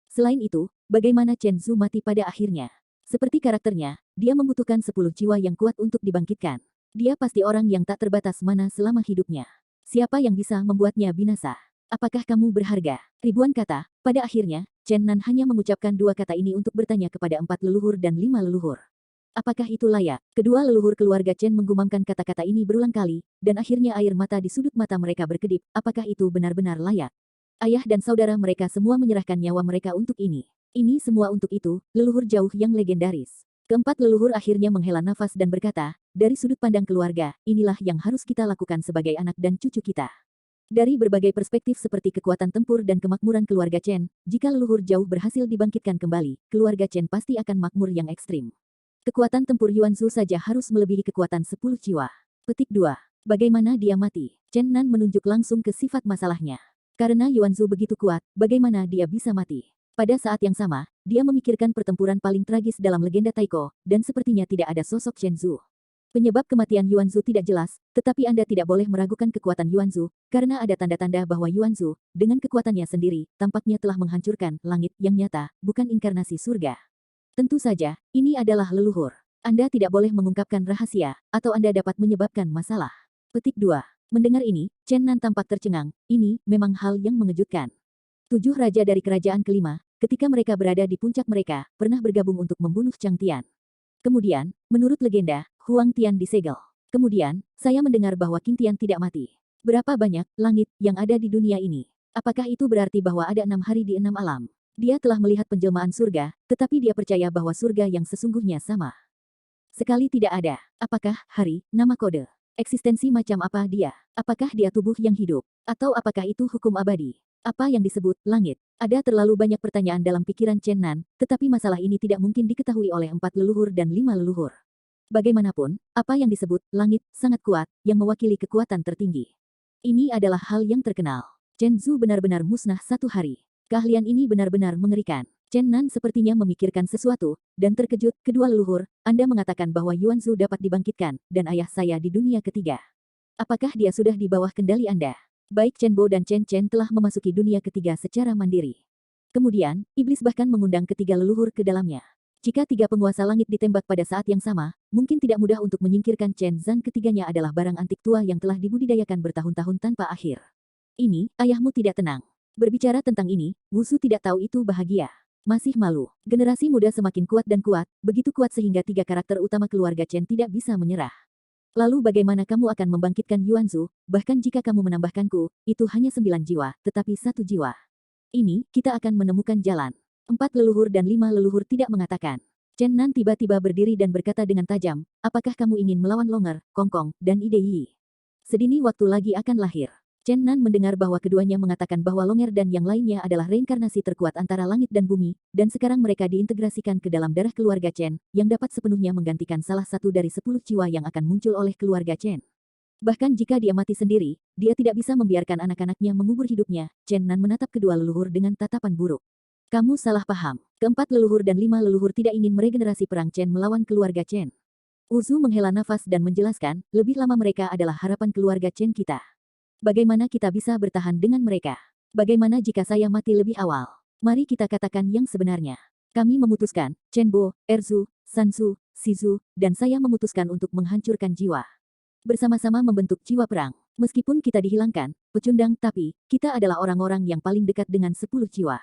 S1: Selain itu, bagaimana Chen Zhu mati pada akhirnya? Seperti karakternya, dia membutuhkan 10 jiwa yang kuat untuk dibangkitkan. Dia pasti orang yang tak terbatas mana selama hidupnya. Siapa yang bisa membuatnya binasa? Apakah kamu berharga? Ribuan kata, pada akhirnya, Chen Nan hanya mengucapkan 2 kata ini untuk bertanya kepada 4 leluhur dan 5 leluhur. Apakah itu layak? Kedua leluhur keluarga Chen menggumamkan kata-kata ini berulang kali, dan akhirnya air mata di sudut mata mereka berkedip. Apakah itu benar-benar layak? Ayah dan saudara mereka semua menyerahkan nyawa mereka untuk ini. Ini semua untuk itu, leluhur jauh yang legendaris. Keempat leluhur akhirnya menghela nafas dan berkata, dari sudut pandang keluarga, inilah yang harus kita lakukan sebagai anak dan cucu kita. Dari berbagai perspektif seperti kekuatan tempur dan kemakmuran keluarga Chen, jika leluhur jauh berhasil dibangkitkan kembali, keluarga Chen pasti akan makmur yang ekstrim. Kekuatan tempur Yuanzu saja harus melebihi kekuatan 10 jiwa. Petik 2. Bagaimana dia mati? Chen Nan menunjuk langsung ke sifat masalahnya. Karena Yuanzu begitu kuat, bagaimana dia bisa mati? Pada saat yang sama, dia memikirkan pertempuran paling tragis dalam legenda Taiko, dan sepertinya tidak ada sosok Chen Zhu. Penyebab kematian Yuanzu tidak jelas, tetapi Anda tidak boleh meragukan kekuatan Yuanzu, karena ada tanda-tanda bahwa Yuanzu, dengan kekuatannya sendiri, tampaknya telah menghancurkan langit yang nyata, bukan inkarnasi surga. Tentu saja, ini adalah leluhur. Anda tidak boleh mengungkapkan rahasia, atau Anda dapat menyebabkan masalah. Petik 2. Mendengar ini, Chen Nan tampak tercengang, ini memang hal yang mengejutkan. 7 raja dari kerajaan kelima, ketika mereka berada di puncak mereka, pernah bergabung untuk membunuh Chang Tian. Kemudian, menurut legenda, Huang Tian disegel. Kemudian, saya mendengar bahwa Qing Tian tidak mati. Berapa banyak langit yang ada di dunia ini? Apakah itu berarti bahwa ada 6 hari di 6 alam? Dia telah melihat penjelmaan surga, tetapi dia percaya bahwa surga yang sesungguhnya sama sekali tidak ada. Apakah hari, nama kode? Eksistensi macam apa dia? Apakah dia tubuh yang hidup? Atau apakah itu hukum abadi? Apa yang disebut langit? Ada terlalu banyak pertanyaan dalam pikiran Chen Nan, tetapi masalah ini tidak mungkin diketahui oleh 4 leluhur dan 5 leluhur. Bagaimanapun, apa yang disebut langit sangat kuat, yang mewakili kekuatan tertinggi. Ini adalah hal yang terkenal. Chen Zhu benar-benar musnah satu hari. Keahlian ini benar-benar mengerikan. Chen Nan sepertinya memikirkan sesuatu, dan terkejut, kedua leluhur, Anda mengatakan bahwa Yuanzu dapat dibangkitkan, dan ayah saya di dunia ketiga. Apakah dia sudah di bawah kendali Anda? Baik Chen Bo dan Chen Chen telah memasuki dunia ketiga secara mandiri. Kemudian, iblis bahkan mengundang ketiga leluhur ke dalamnya. Jika tiga penguasa langit ditembak pada saat yang sama, mungkin tidak mudah untuk menyingkirkan Chen Zan. Ketiganya adalah barang antik tua yang telah dibudidayakan bertahun-tahun tanpa akhir. Ini, ayahmu tidak tenang. Berbicara tentang ini, Wusu tidak tahu itu bahagia. Masih malu. Generasi muda semakin kuat dan kuat, begitu kuat sehingga tiga karakter utama keluarga Chen tidak bisa menyerah. Lalu bagaimana kamu akan membangkitkan Yuanzu, bahkan jika kamu menambahkanku, itu hanya 9 jiwa, tetapi 1 jiwa. Ini, kita akan menemukan jalan. 4 leluhur dan 5 leluhur tidak mengatakan. Chen Nan tiba-tiba berdiri dan berkata dengan tajam, apakah kamu ingin melawan Longer, Kong Kong, dan Ide Yi? Sedini waktu lagi akan lahir. Chen Nan mendengar bahwa keduanya mengatakan bahwa Longer dan yang lainnya adalah reinkarnasi terkuat antara langit dan bumi, dan sekarang mereka diintegrasikan ke dalam darah keluarga Chen, yang dapat sepenuhnya menggantikan salah satu dari 10 jiwa yang akan muncul oleh keluarga Chen. Bahkan jika dia mati sendiri, dia tidak bisa membiarkan anak-anaknya mengubur hidupnya. Chen Nan menatap kedua leluhur dengan tatapan buruk. Kamu salah paham. Keempat leluhur dan 5 leluhur tidak ingin meregenerasi perang Chen melawan keluarga Chen. Wusu menghela nafas dan menjelaskan, lebih lama mereka adalah harapan keluarga Chen kita. Bagaimana kita bisa bertahan dengan mereka? Bagaimana jika saya mati lebih awal? Mari kita katakan yang sebenarnya. Kami memutuskan, Chen Bo, Erzu, Sansu, Shizu, dan saya memutuskan untuk menghancurkan jiwa. Bersama-sama membentuk jiwa perang. Meskipun kita dihilangkan, pecundang, tapi, kita adalah orang-orang yang paling dekat dengan 10 jiwa.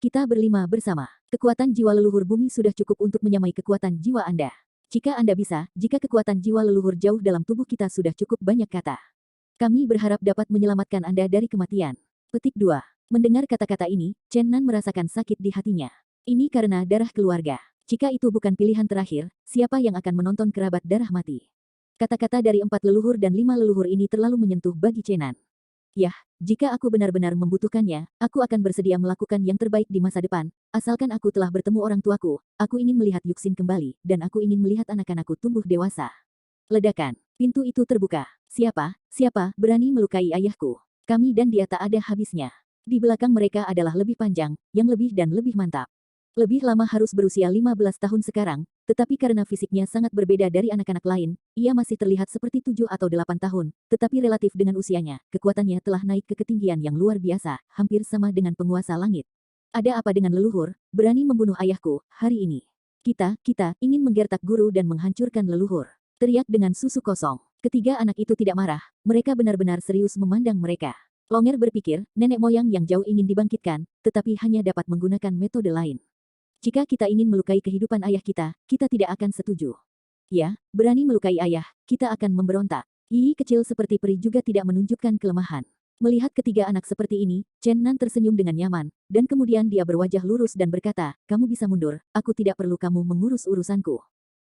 S1: Kita berlima bersama. Kekuatan jiwa leluhur bumi sudah cukup untuk menyamai kekuatan jiwa Anda. Jika Anda bisa, jika kekuatan jiwa leluhur jauh dalam tubuh kita sudah cukup banyak kata. Kami berharap dapat menyelamatkan Anda dari kematian. Petik 2. Mendengar kata-kata ini, Chen Nan merasakan sakit di hatinya. Ini karena darah keluarga. Jika itu bukan pilihan terakhir, siapa yang akan menonton kerabat darah mati? Kata-kata dari 4 leluhur dan 5 leluhur ini terlalu menyentuh bagi Chen Nan. Yah, jika aku benar-benar membutuhkannya, aku akan bersedia melakukan yang terbaik di masa depan. Asalkan aku telah bertemu orang tuaku, aku ingin melihat Yuxin kembali, dan aku ingin melihat anak-anakku tumbuh dewasa. Ledakan. Pintu itu terbuka. Siapa berani melukai ayahku? Kami dan dia tak ada habisnya. Di belakang mereka adalah lebih panjang, yang lebih dan lebih mantap. Lebih lama harus berusia 15 tahun sekarang, tetapi karena fisiknya sangat berbeda dari anak-anak lain, ia masih terlihat seperti 7 atau 8 tahun, tetapi relatif dengan usianya, kekuatannya telah naik ke ketinggian yang luar biasa, hampir sama dengan penguasa langit. Ada apa dengan leluhur, berani membunuh ayahku, hari ini? Kita ingin menggertak guru dan menghancurkan leluhur. Teriak dengan susu kosong. Ketiga anak itu tidak marah, mereka benar-benar serius memandang mereka. Longer berpikir, nenek moyang yang jauh ingin dibangkitkan, tetapi hanya dapat menggunakan metode lain. Jika kita ingin melukai kehidupan ayah kita tidak akan setuju. Ya, berani melukai ayah, kita akan memberontak. Yi kecil seperti peri juga tidak menunjukkan kelemahan. Melihat ketiga anak seperti ini, Chen Nan tersenyum dengan nyaman, dan kemudian dia berwajah lurus dan berkata, kamu bisa mundur, aku tidak perlu kamu mengurus urusanku.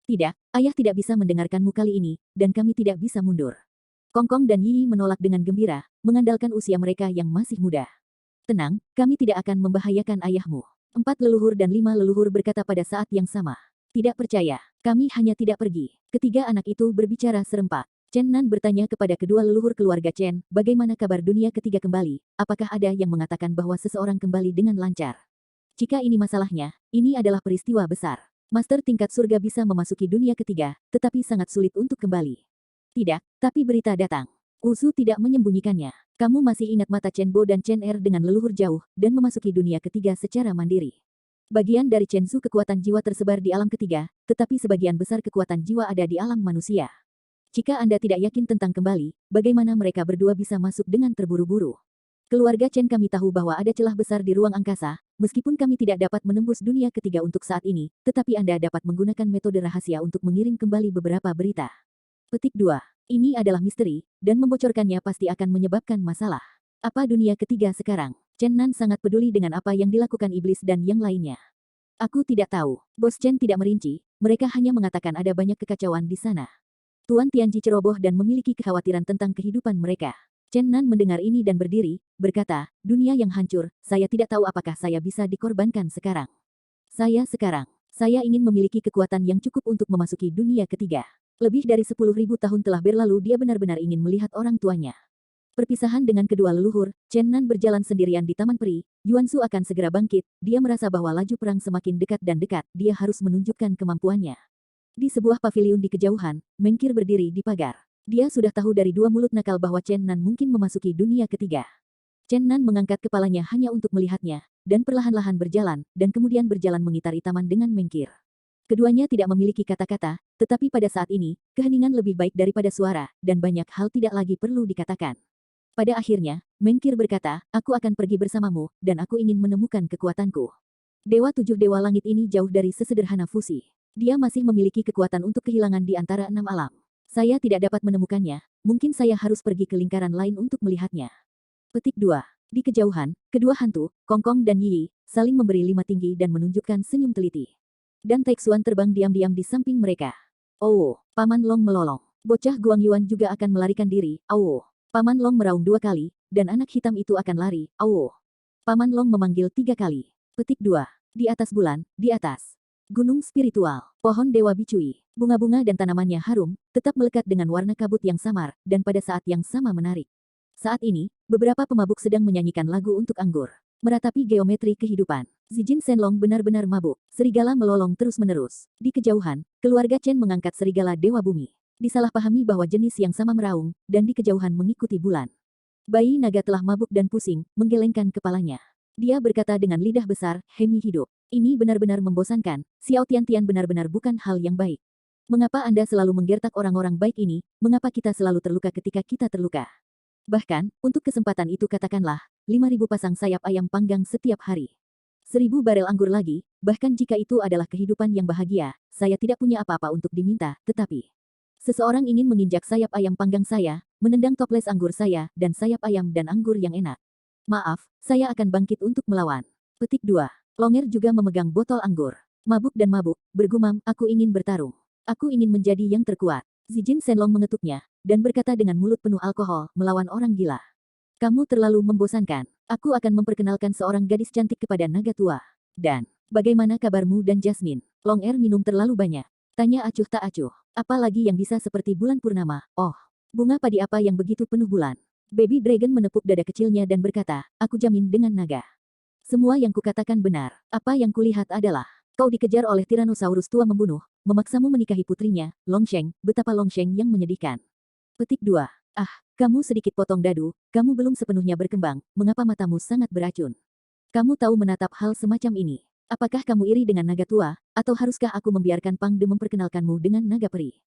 S1: Tidak, ayah tidak bisa mendengarkanmu kali ini, dan kami tidak bisa mundur. Kong Kong dan Yi menolak dengan gembira, mengandalkan usia mereka yang masih muda. Tenang, kami tidak akan membahayakan ayahmu. 4 leluhur dan 5 leluhur berkata pada saat yang sama. Tidak percaya, kami hanya tidak pergi. Ketiga anak itu berbicara serempak. Chen Nan bertanya kepada kedua leluhur keluarga Chen, bagaimana kabar dunia ketiga kembali, apakah ada yang mengatakan bahwa seseorang kembali dengan lancar? Jika ini masalahnya, ini adalah peristiwa besar. Master tingkat surga bisa memasuki dunia ketiga, tetapi sangat sulit untuk kembali. Tidak, tapi berita datang. Wusu tidak menyembunyikannya. Kamu masih ingat mata Chen Bo dan Chen Er dengan leluhur jauh, dan memasuki dunia ketiga secara mandiri. Bagian dari Chen Su kekuatan jiwa tersebar di alam ketiga, tetapi sebagian besar kekuatan jiwa ada di alam manusia. Jika Anda tidak yakin tentang kembali, bagaimana mereka berdua bisa masuk dengan terburu-buru? Keluarga Chen kami tahu bahwa ada celah besar di ruang angkasa, meskipun kami tidak dapat menembus dunia ketiga untuk saat ini, tetapi Anda dapat menggunakan metode rahasia untuk mengirim kembali beberapa berita. Petik 2. Ini adalah misteri, dan membocorkannya pasti akan menyebabkan masalah. Apa dunia ketiga sekarang? Chen Nan sangat peduli dengan apa yang dilakukan iblis dan yang lainnya. Aku tidak tahu. Bos Chen tidak merinci, mereka hanya mengatakan ada banyak kekacauan di sana. Tuan Tianji ceroboh dan memiliki kekhawatiran tentang kehidupan mereka. Chen Nan mendengar ini dan berdiri, berkata, dunia yang hancur, saya tidak tahu apakah saya bisa dikorbankan sekarang. Saya ingin memiliki kekuatan yang cukup untuk memasuki dunia ketiga. Lebih dari 10.000 tahun telah berlalu dia benar-benar ingin melihat orang tuanya. Perpisahan dengan kedua leluhur, Chen Nan berjalan sendirian di Taman Peri, Yuansu akan segera bangkit, dia merasa bahwa laju perang semakin dekat dan dekat, dia harus menunjukkan kemampuannya. Di sebuah paviliun di kejauhan, Mengkir berdiri di pagar. Dia sudah tahu dari dua mulut nakal bahwa Chen Nan mungkin memasuki dunia ketiga. Chen Nan mengangkat kepalanya hanya untuk melihatnya, dan perlahan-lahan berjalan, dan kemudian berjalan mengitari taman dengan mengkir. Keduanya tidak memiliki kata-kata, tetapi pada saat ini, keheningan lebih baik daripada suara, dan banyak hal tidak lagi perlu dikatakan. Pada akhirnya, Mengkir berkata, aku akan pergi bersamamu, dan aku ingin menemukan kekuatanku. Dewa tujuh dewa langit ini jauh dari sesederhana fusi. Dia masih memiliki kekuatan untuk kehilangan di antara 6 alam. Saya tidak dapat menemukannya, mungkin saya harus pergi ke lingkaran lain untuk melihatnya. Petik 2. Di kejauhan, kedua hantu, Kongkong dan Yi, saling memberi 5 tinggi dan menunjukkan senyum teliti. Dan Taixuan terbang diam-diam di samping mereka. Oh, Paman Long melolong. Bocah Guang Yuan juga akan melarikan diri, oh. Paman Long meraung 2 kali, dan anak hitam itu akan lari, oh. Paman Long memanggil 3 kali. Petik 2. Di atas bulan, di atas. Gunung spiritual, pohon dewa bicui, bunga-bunga dan tanamannya harum, tetap melekat dengan warna kabut yang samar, dan pada saat yang sama menarik. Saat ini, beberapa pemabuk sedang menyanyikan lagu untuk anggur. Meratapi geometri kehidupan. Zijin Shenlong benar-benar mabuk. Serigala melolong terus-menerus. Di kejauhan, keluarga Chen mengangkat serigala dewa bumi. Disalahpahami bahwa jenis yang sama meraung, dan di kejauhan mengikuti bulan. Bayi naga telah mabuk dan pusing, menggelengkan kepalanya. Dia berkata dengan lidah besar, Hemi hidup. Ini benar-benar membosankan, Xiao Tiantian benar-benar bukan hal yang baik. Mengapa Anda selalu menggertak orang-orang baik ini, mengapa kita selalu terluka ketika kita terluka? Bahkan, untuk kesempatan itu katakanlah, 5.000 pasang sayap ayam panggang setiap hari. 1.000 barel anggur lagi, bahkan jika itu adalah kehidupan yang bahagia, saya tidak punya apa-apa untuk diminta, tetapi seseorang ingin menginjak sayap ayam panggang saya, menendang toples anggur saya, dan sayap ayam dan anggur yang enak. Maaf, saya akan bangkit untuk melawan. Petik 2. Longer juga memegang botol anggur. Mabuk dan mabuk, bergumam, aku ingin bertarung. Aku ingin menjadi yang terkuat. Zijin Shenlong mengetuknya, dan berkata dengan mulut penuh alkohol, melawan orang gila. Kamu terlalu membosankan. Aku akan memperkenalkan seorang gadis cantik kepada naga tua. Dan, bagaimana kabarmu dan Jasmine? Longer minum terlalu banyak. Tanya acuh tak acuh. Apalagi yang bisa seperti bulan purnama, oh. Bunga padi apa yang begitu penuh bulan? Baby Dragon menepuk dada kecilnya dan berkata, aku jamin dengan naga. Semua yang kukatakan benar. Apa yang kulihat adalah, kau dikejar oleh Tyrannosaurus tua membunuh, memaksamu menikahi putrinya, Longsheng, betapa Longsheng yang menyedihkan. Petik 2. Ah, kamu sedikit potong dadu, kamu belum sepenuhnya berkembang, mengapa matamu sangat beracun? Kamu tahu menatap hal semacam ini. Apakah kamu iri dengan naga tua, atau haruskah aku membiarkan Pang De memperkenalkanmu dengan naga peri?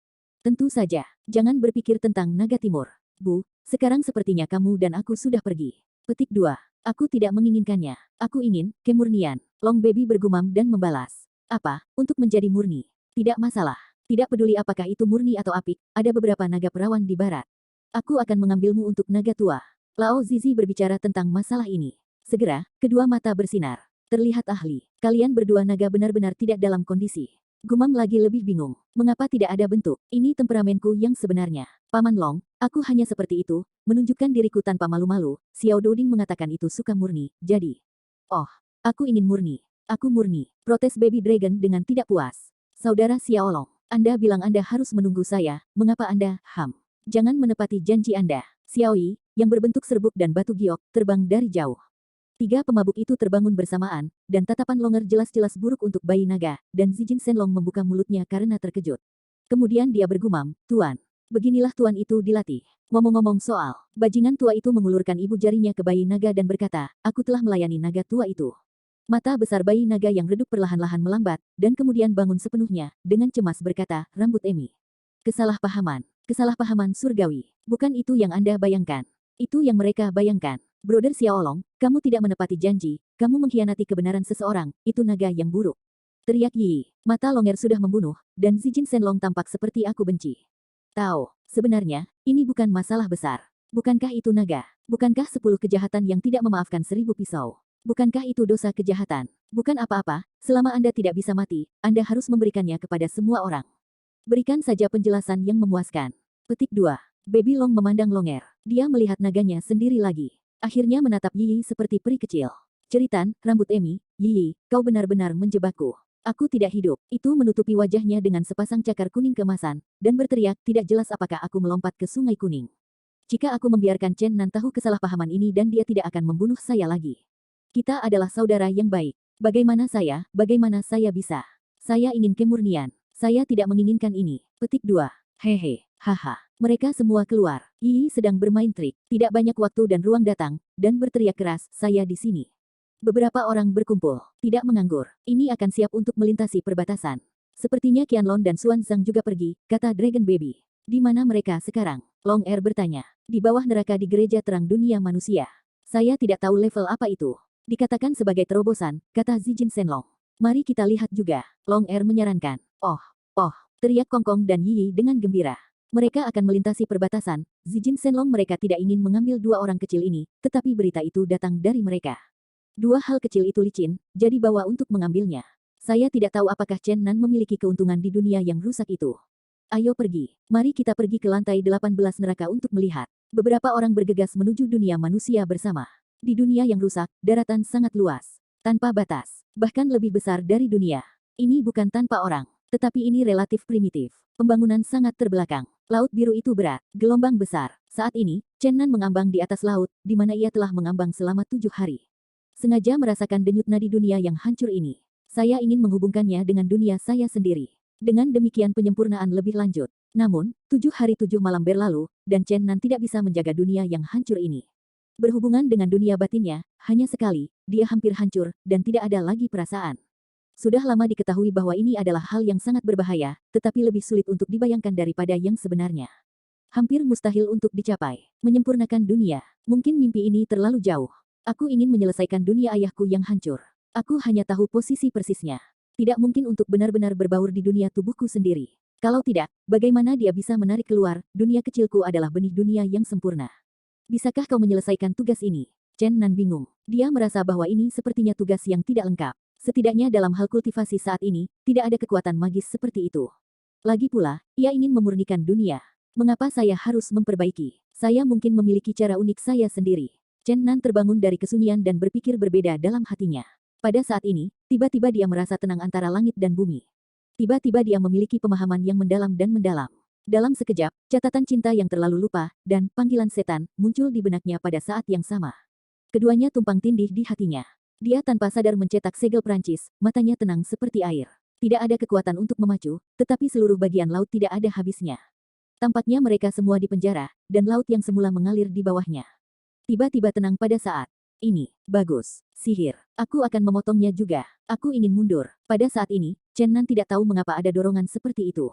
S1: Tentu saja, jangan berpikir tentang naga timur. Bu, sekarang sepertinya kamu dan aku sudah pergi. Petik 2. Aku tidak menginginkannya. Aku ingin, kemurnian. Long Baby bergumam dan membalas. Apa, untuk menjadi murni? Tidak masalah. Tidak peduli apakah itu murni atau apik, ada beberapa naga perawan di barat. Aku akan mengambilmu untuk naga tua. Lao Zizi berbicara tentang masalah ini. Segera, kedua mata bersinar. Terlihat ahli. Kalian berdua naga benar-benar tidak dalam kondisi. Gumam lagi lebih bingung. Mengapa tidak ada bentuk? Ini temperamenku yang sebenarnya. Paman Long, aku hanya seperti itu, menunjukkan diriku tanpa malu-malu. Xiao Doding mengatakan itu suka murni, jadi. Oh, aku ingin murni. Aku murni. Protes Baby Dragon dengan tidak puas. Saudara Xiao Long, Anda bilang Anda harus menunggu saya, mengapa Anda, Jangan menepati janji Anda. Xiao Yi, yang berbentuk serbuk dan batu giok, terbang dari jauh. 3 pemabuk itu terbangun bersamaan, dan tatapan Longer jelas-jelas buruk untuk bayi naga, dan Zijin Shenlong membuka mulutnya karena terkejut. Kemudian dia bergumam, Tuan. Beginilah Tuan itu dilatih. Ngomong-ngomong soal, bajingan tua itu mengulurkan ibu jarinya ke bayi naga dan berkata, aku telah melayani naga tua itu. Mata besar bayi naga yang redup perlahan-lahan melambat, dan kemudian bangun sepenuhnya, dengan cemas berkata, rambut Emi. Kesalahpahaman surgawi. Bukan itu yang Anda bayangkan. Itu yang mereka bayangkan. Brother Xiaolong, kamu tidak menepati janji, kamu mengkhianati kebenaran seseorang, itu naga yang buruk. Teriak Yi. Mata Longer sudah membunuh, dan Zijin Shenlong tampak seperti aku benci. Tahu, sebenarnya, ini bukan masalah besar. Bukankah itu naga? Bukankah 10 kejahatan yang tidak memaafkan 1000 pisau? Bukankah itu dosa kejahatan? Bukan apa-apa, selama Anda tidak bisa mati, Anda harus memberikannya kepada semua orang. Berikan saja penjelasan yang memuaskan. Petik 2. Baby Long memandang Longer. Dia melihat naganya sendiri lagi. Akhirnya menatap Yi seperti peri kecil. Ceritan, rambut Emi, Yi, kau benar-benar menjebakku. Aku tidak hidup. Itu menutupi wajahnya dengan sepasang cakar kuning keemasan, dan berteriak, tidak jelas apakah aku melompat ke sungai kuning. Jika aku membiarkan Chen Nan tahu kesalahpahaman ini dan dia tidak akan membunuh saya lagi. Kita adalah saudara yang baik. Bagaimana saya bisa? Saya ingin kemurnian. Saya tidak menginginkan ini. Petik 2. Hehe, haha. Mereka semua keluar. Yi sedang bermain trik. Tidak banyak waktu dan ruang datang, dan berteriak keras, saya di sini. Beberapa orang berkumpul. Tidak menganggur. Ini akan siap untuk melintasi perbatasan. Sepertinya Qianlong dan Xuan Zhang juga pergi, kata Dragon Baby. Di mana mereka sekarang? Long Er bertanya. Di bawah neraka di gereja terang dunia manusia. Saya tidak tahu level apa itu. Dikatakan sebagai terobosan, kata Zijin Shenlong. Mari kita lihat juga. Long Er menyarankan. Oh, teriak Kong Kong dan Yi dengan gembira. Mereka akan melintasi perbatasan. Zijin Shenlong mereka tidak ingin mengambil dua orang kecil ini, tetapi berita itu datang dari mereka. Dua hal kecil itu licin, jadi bawa untuk mengambilnya. Saya tidak tahu apakah Chen Nan memiliki keuntungan di dunia yang rusak itu. Ayo pergi. Mari kita pergi ke lantai 18 neraka untuk melihat. Beberapa orang bergegas menuju dunia manusia bersama. Di dunia yang rusak, daratan sangat luas. Tanpa batas. Bahkan lebih besar dari dunia. Ini bukan tanpa orang. Tetapi ini relatif primitif. Pembangunan sangat terbelakang. Laut biru itu berat. Gelombang besar. Saat ini, Chen Nan mengambang di atas laut, di mana ia telah mengambang selama 7 hari. Sengaja merasakan denyut nadi dunia yang hancur ini. Saya ingin menghubungkannya dengan dunia saya sendiri. Dengan demikian penyempurnaan lebih lanjut. Namun, 7 hari 7 malam berlalu, dan Chen Nan tidak bisa menjaga dunia yang hancur ini. Berhubungan dengan dunia batinnya, hanya sekali, dia hampir hancur, dan tidak ada lagi perasaan. Sudah lama diketahui bahwa ini adalah hal yang sangat berbahaya, tetapi lebih sulit untuk dibayangkan daripada yang sebenarnya. Hampir mustahil untuk dicapai. Menyempurnakan dunia. Mungkin mimpi ini terlalu jauh. Aku ingin menyelesaikan dunia ayahku yang hancur. Aku hanya tahu posisi persisnya. Tidak mungkin untuk benar-benar berbaur di dunia tubuhku sendiri. Kalau tidak, bagaimana dia bisa menarik keluar, dunia kecilku adalah benih dunia yang sempurna. Bisakah kau menyelesaikan tugas ini? Chen Nan bingung. Dia merasa bahwa ini sepertinya tugas yang tidak lengkap. Setidaknya dalam hal kultivasi saat ini, tidak ada kekuatan magis seperti itu. Lagi pula, ia ingin memurnikan dunia. Mengapa saya harus memperbaiki? Saya mungkin memiliki cara unik saya sendiri. Chen Nan terbangun dari kesunyian dan berpikir berbeda dalam hatinya. Pada saat ini, tiba-tiba dia merasa tenang antara langit dan bumi. Tiba-tiba dia memiliki pemahaman yang mendalam dan mendalam. Dalam sekejap, catatan cinta yang terlalu lupa, dan panggilan setan, muncul di benaknya pada saat yang sama. Keduanya tumpang tindih di hatinya. Dia tanpa sadar mencetak segel Prancis, matanya tenang seperti air. Tidak ada kekuatan untuk memacu, tetapi seluruh bagian laut tidak ada habisnya. Tampaknya mereka semua di penjara, dan laut yang semula mengalir di bawahnya. Tiba-tiba tenang pada saat ini. Bagus. Sihir. Aku akan memotongnya juga. Aku ingin mundur. Pada saat ini, Chen Nan tidak tahu mengapa ada dorongan seperti itu.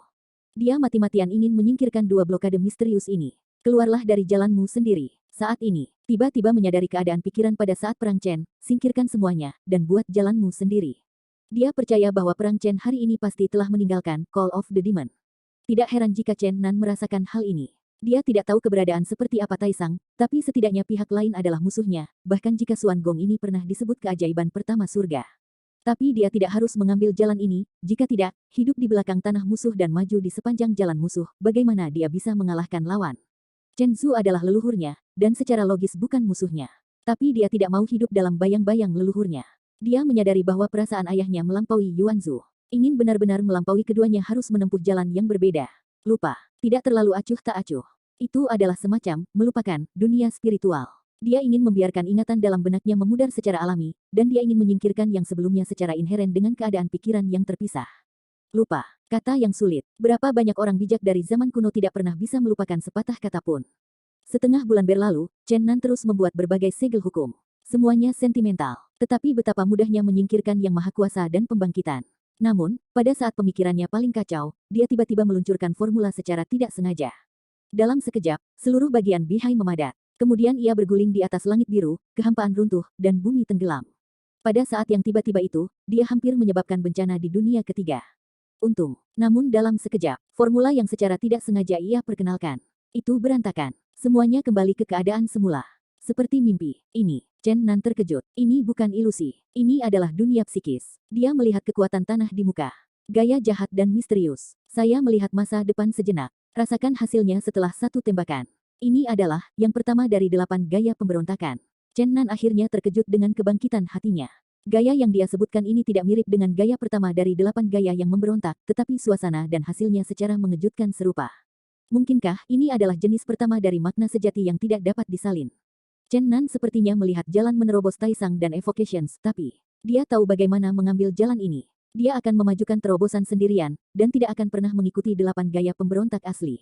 S1: Dia mati-matian ingin menyingkirkan dua blokade misterius ini. Keluarlah dari jalanmu sendiri. Saat ini, tiba-tiba menyadari keadaan pikiran pada saat Perang Chen, singkirkan semuanya, dan buat jalanmu sendiri. Dia percaya bahwa Perang Chen hari ini pasti telah meninggalkan Call of the Demon. Tidak heran jika Chen Nan merasakan hal ini. Dia tidak tahu keberadaan seperti apa Taisang, tapi setidaknya pihak lain adalah musuhnya, bahkan jika Xuan Gong ini pernah disebut keajaiban pertama surga. Tapi dia tidak harus mengambil jalan ini, jika tidak, hidup di belakang tanah musuh dan maju di sepanjang jalan musuh, bagaimana dia bisa mengalahkan lawan? Chen Zhu adalah leluhurnya, dan secara logis bukan musuhnya. Tapi dia tidak mau hidup dalam bayang-bayang leluhurnya. Dia menyadari bahwa perasaan ayahnya melampaui Yuan Zhu. Ingin benar-benar melampaui keduanya harus menempuh jalan yang berbeda. Lupa. Tidak terlalu acuh tak acuh. Itu adalah semacam melupakan dunia spiritual. Dia ingin membiarkan ingatan dalam benaknya memudar secara alami, dan dia ingin menyingkirkan yang sebelumnya secara inheren dengan keadaan pikiran yang terpisah. Lupa. Kata yang sulit. Berapa banyak orang bijak dari zaman kuno tidak pernah bisa melupakan sepatah kata pun. Setengah bulan berlalu, Chen Nan terus membuat berbagai segel hukum. Semuanya sentimental. Tetapi betapa mudahnya menyingkirkan yang maha kuasa dan pembangkitan. Namun, pada saat pemikirannya paling kacau, dia tiba-tiba meluncurkan formula secara tidak sengaja. Dalam sekejap, seluruh bagian bihai memadat. Kemudian ia berguling di atas langit biru, kehampaan runtuh, dan bumi tenggelam. Pada saat yang tiba-tiba itu, dia hampir menyebabkan bencana di dunia ketiga. Untung. Namun dalam sekejap, formula yang secara tidak sengaja ia perkenalkan. Itu berantakan. Semuanya kembali ke keadaan semula. Seperti mimpi. Ini. Chen Nan terkejut. Ini bukan ilusi. Ini adalah dunia psikis. Dia melihat kekuatan tanah di muka. Gaya jahat dan misterius. Saya melihat masa depan sejenak. Rasakan hasilnya setelah satu tembakan. Ini adalah yang pertama dari 8 gaya pemberontakan. Chen Nan akhirnya terkejut dengan kebangkitan hatinya. Gaya yang dia sebutkan ini tidak mirip dengan gaya pertama dari 8 gaya yang memberontak, tetapi suasana dan hasilnya secara mengejutkan serupa. Mungkinkah ini adalah jenis pertama dari makna sejati yang tidak dapat disalin? Chen Nan sepertinya melihat jalan menerobos Taisang dan Evocations, tapi dia tahu bagaimana mengambil jalan ini. Dia akan memajukan terobosan sendirian, dan tidak akan pernah mengikuti 8 gaya pemberontak asli.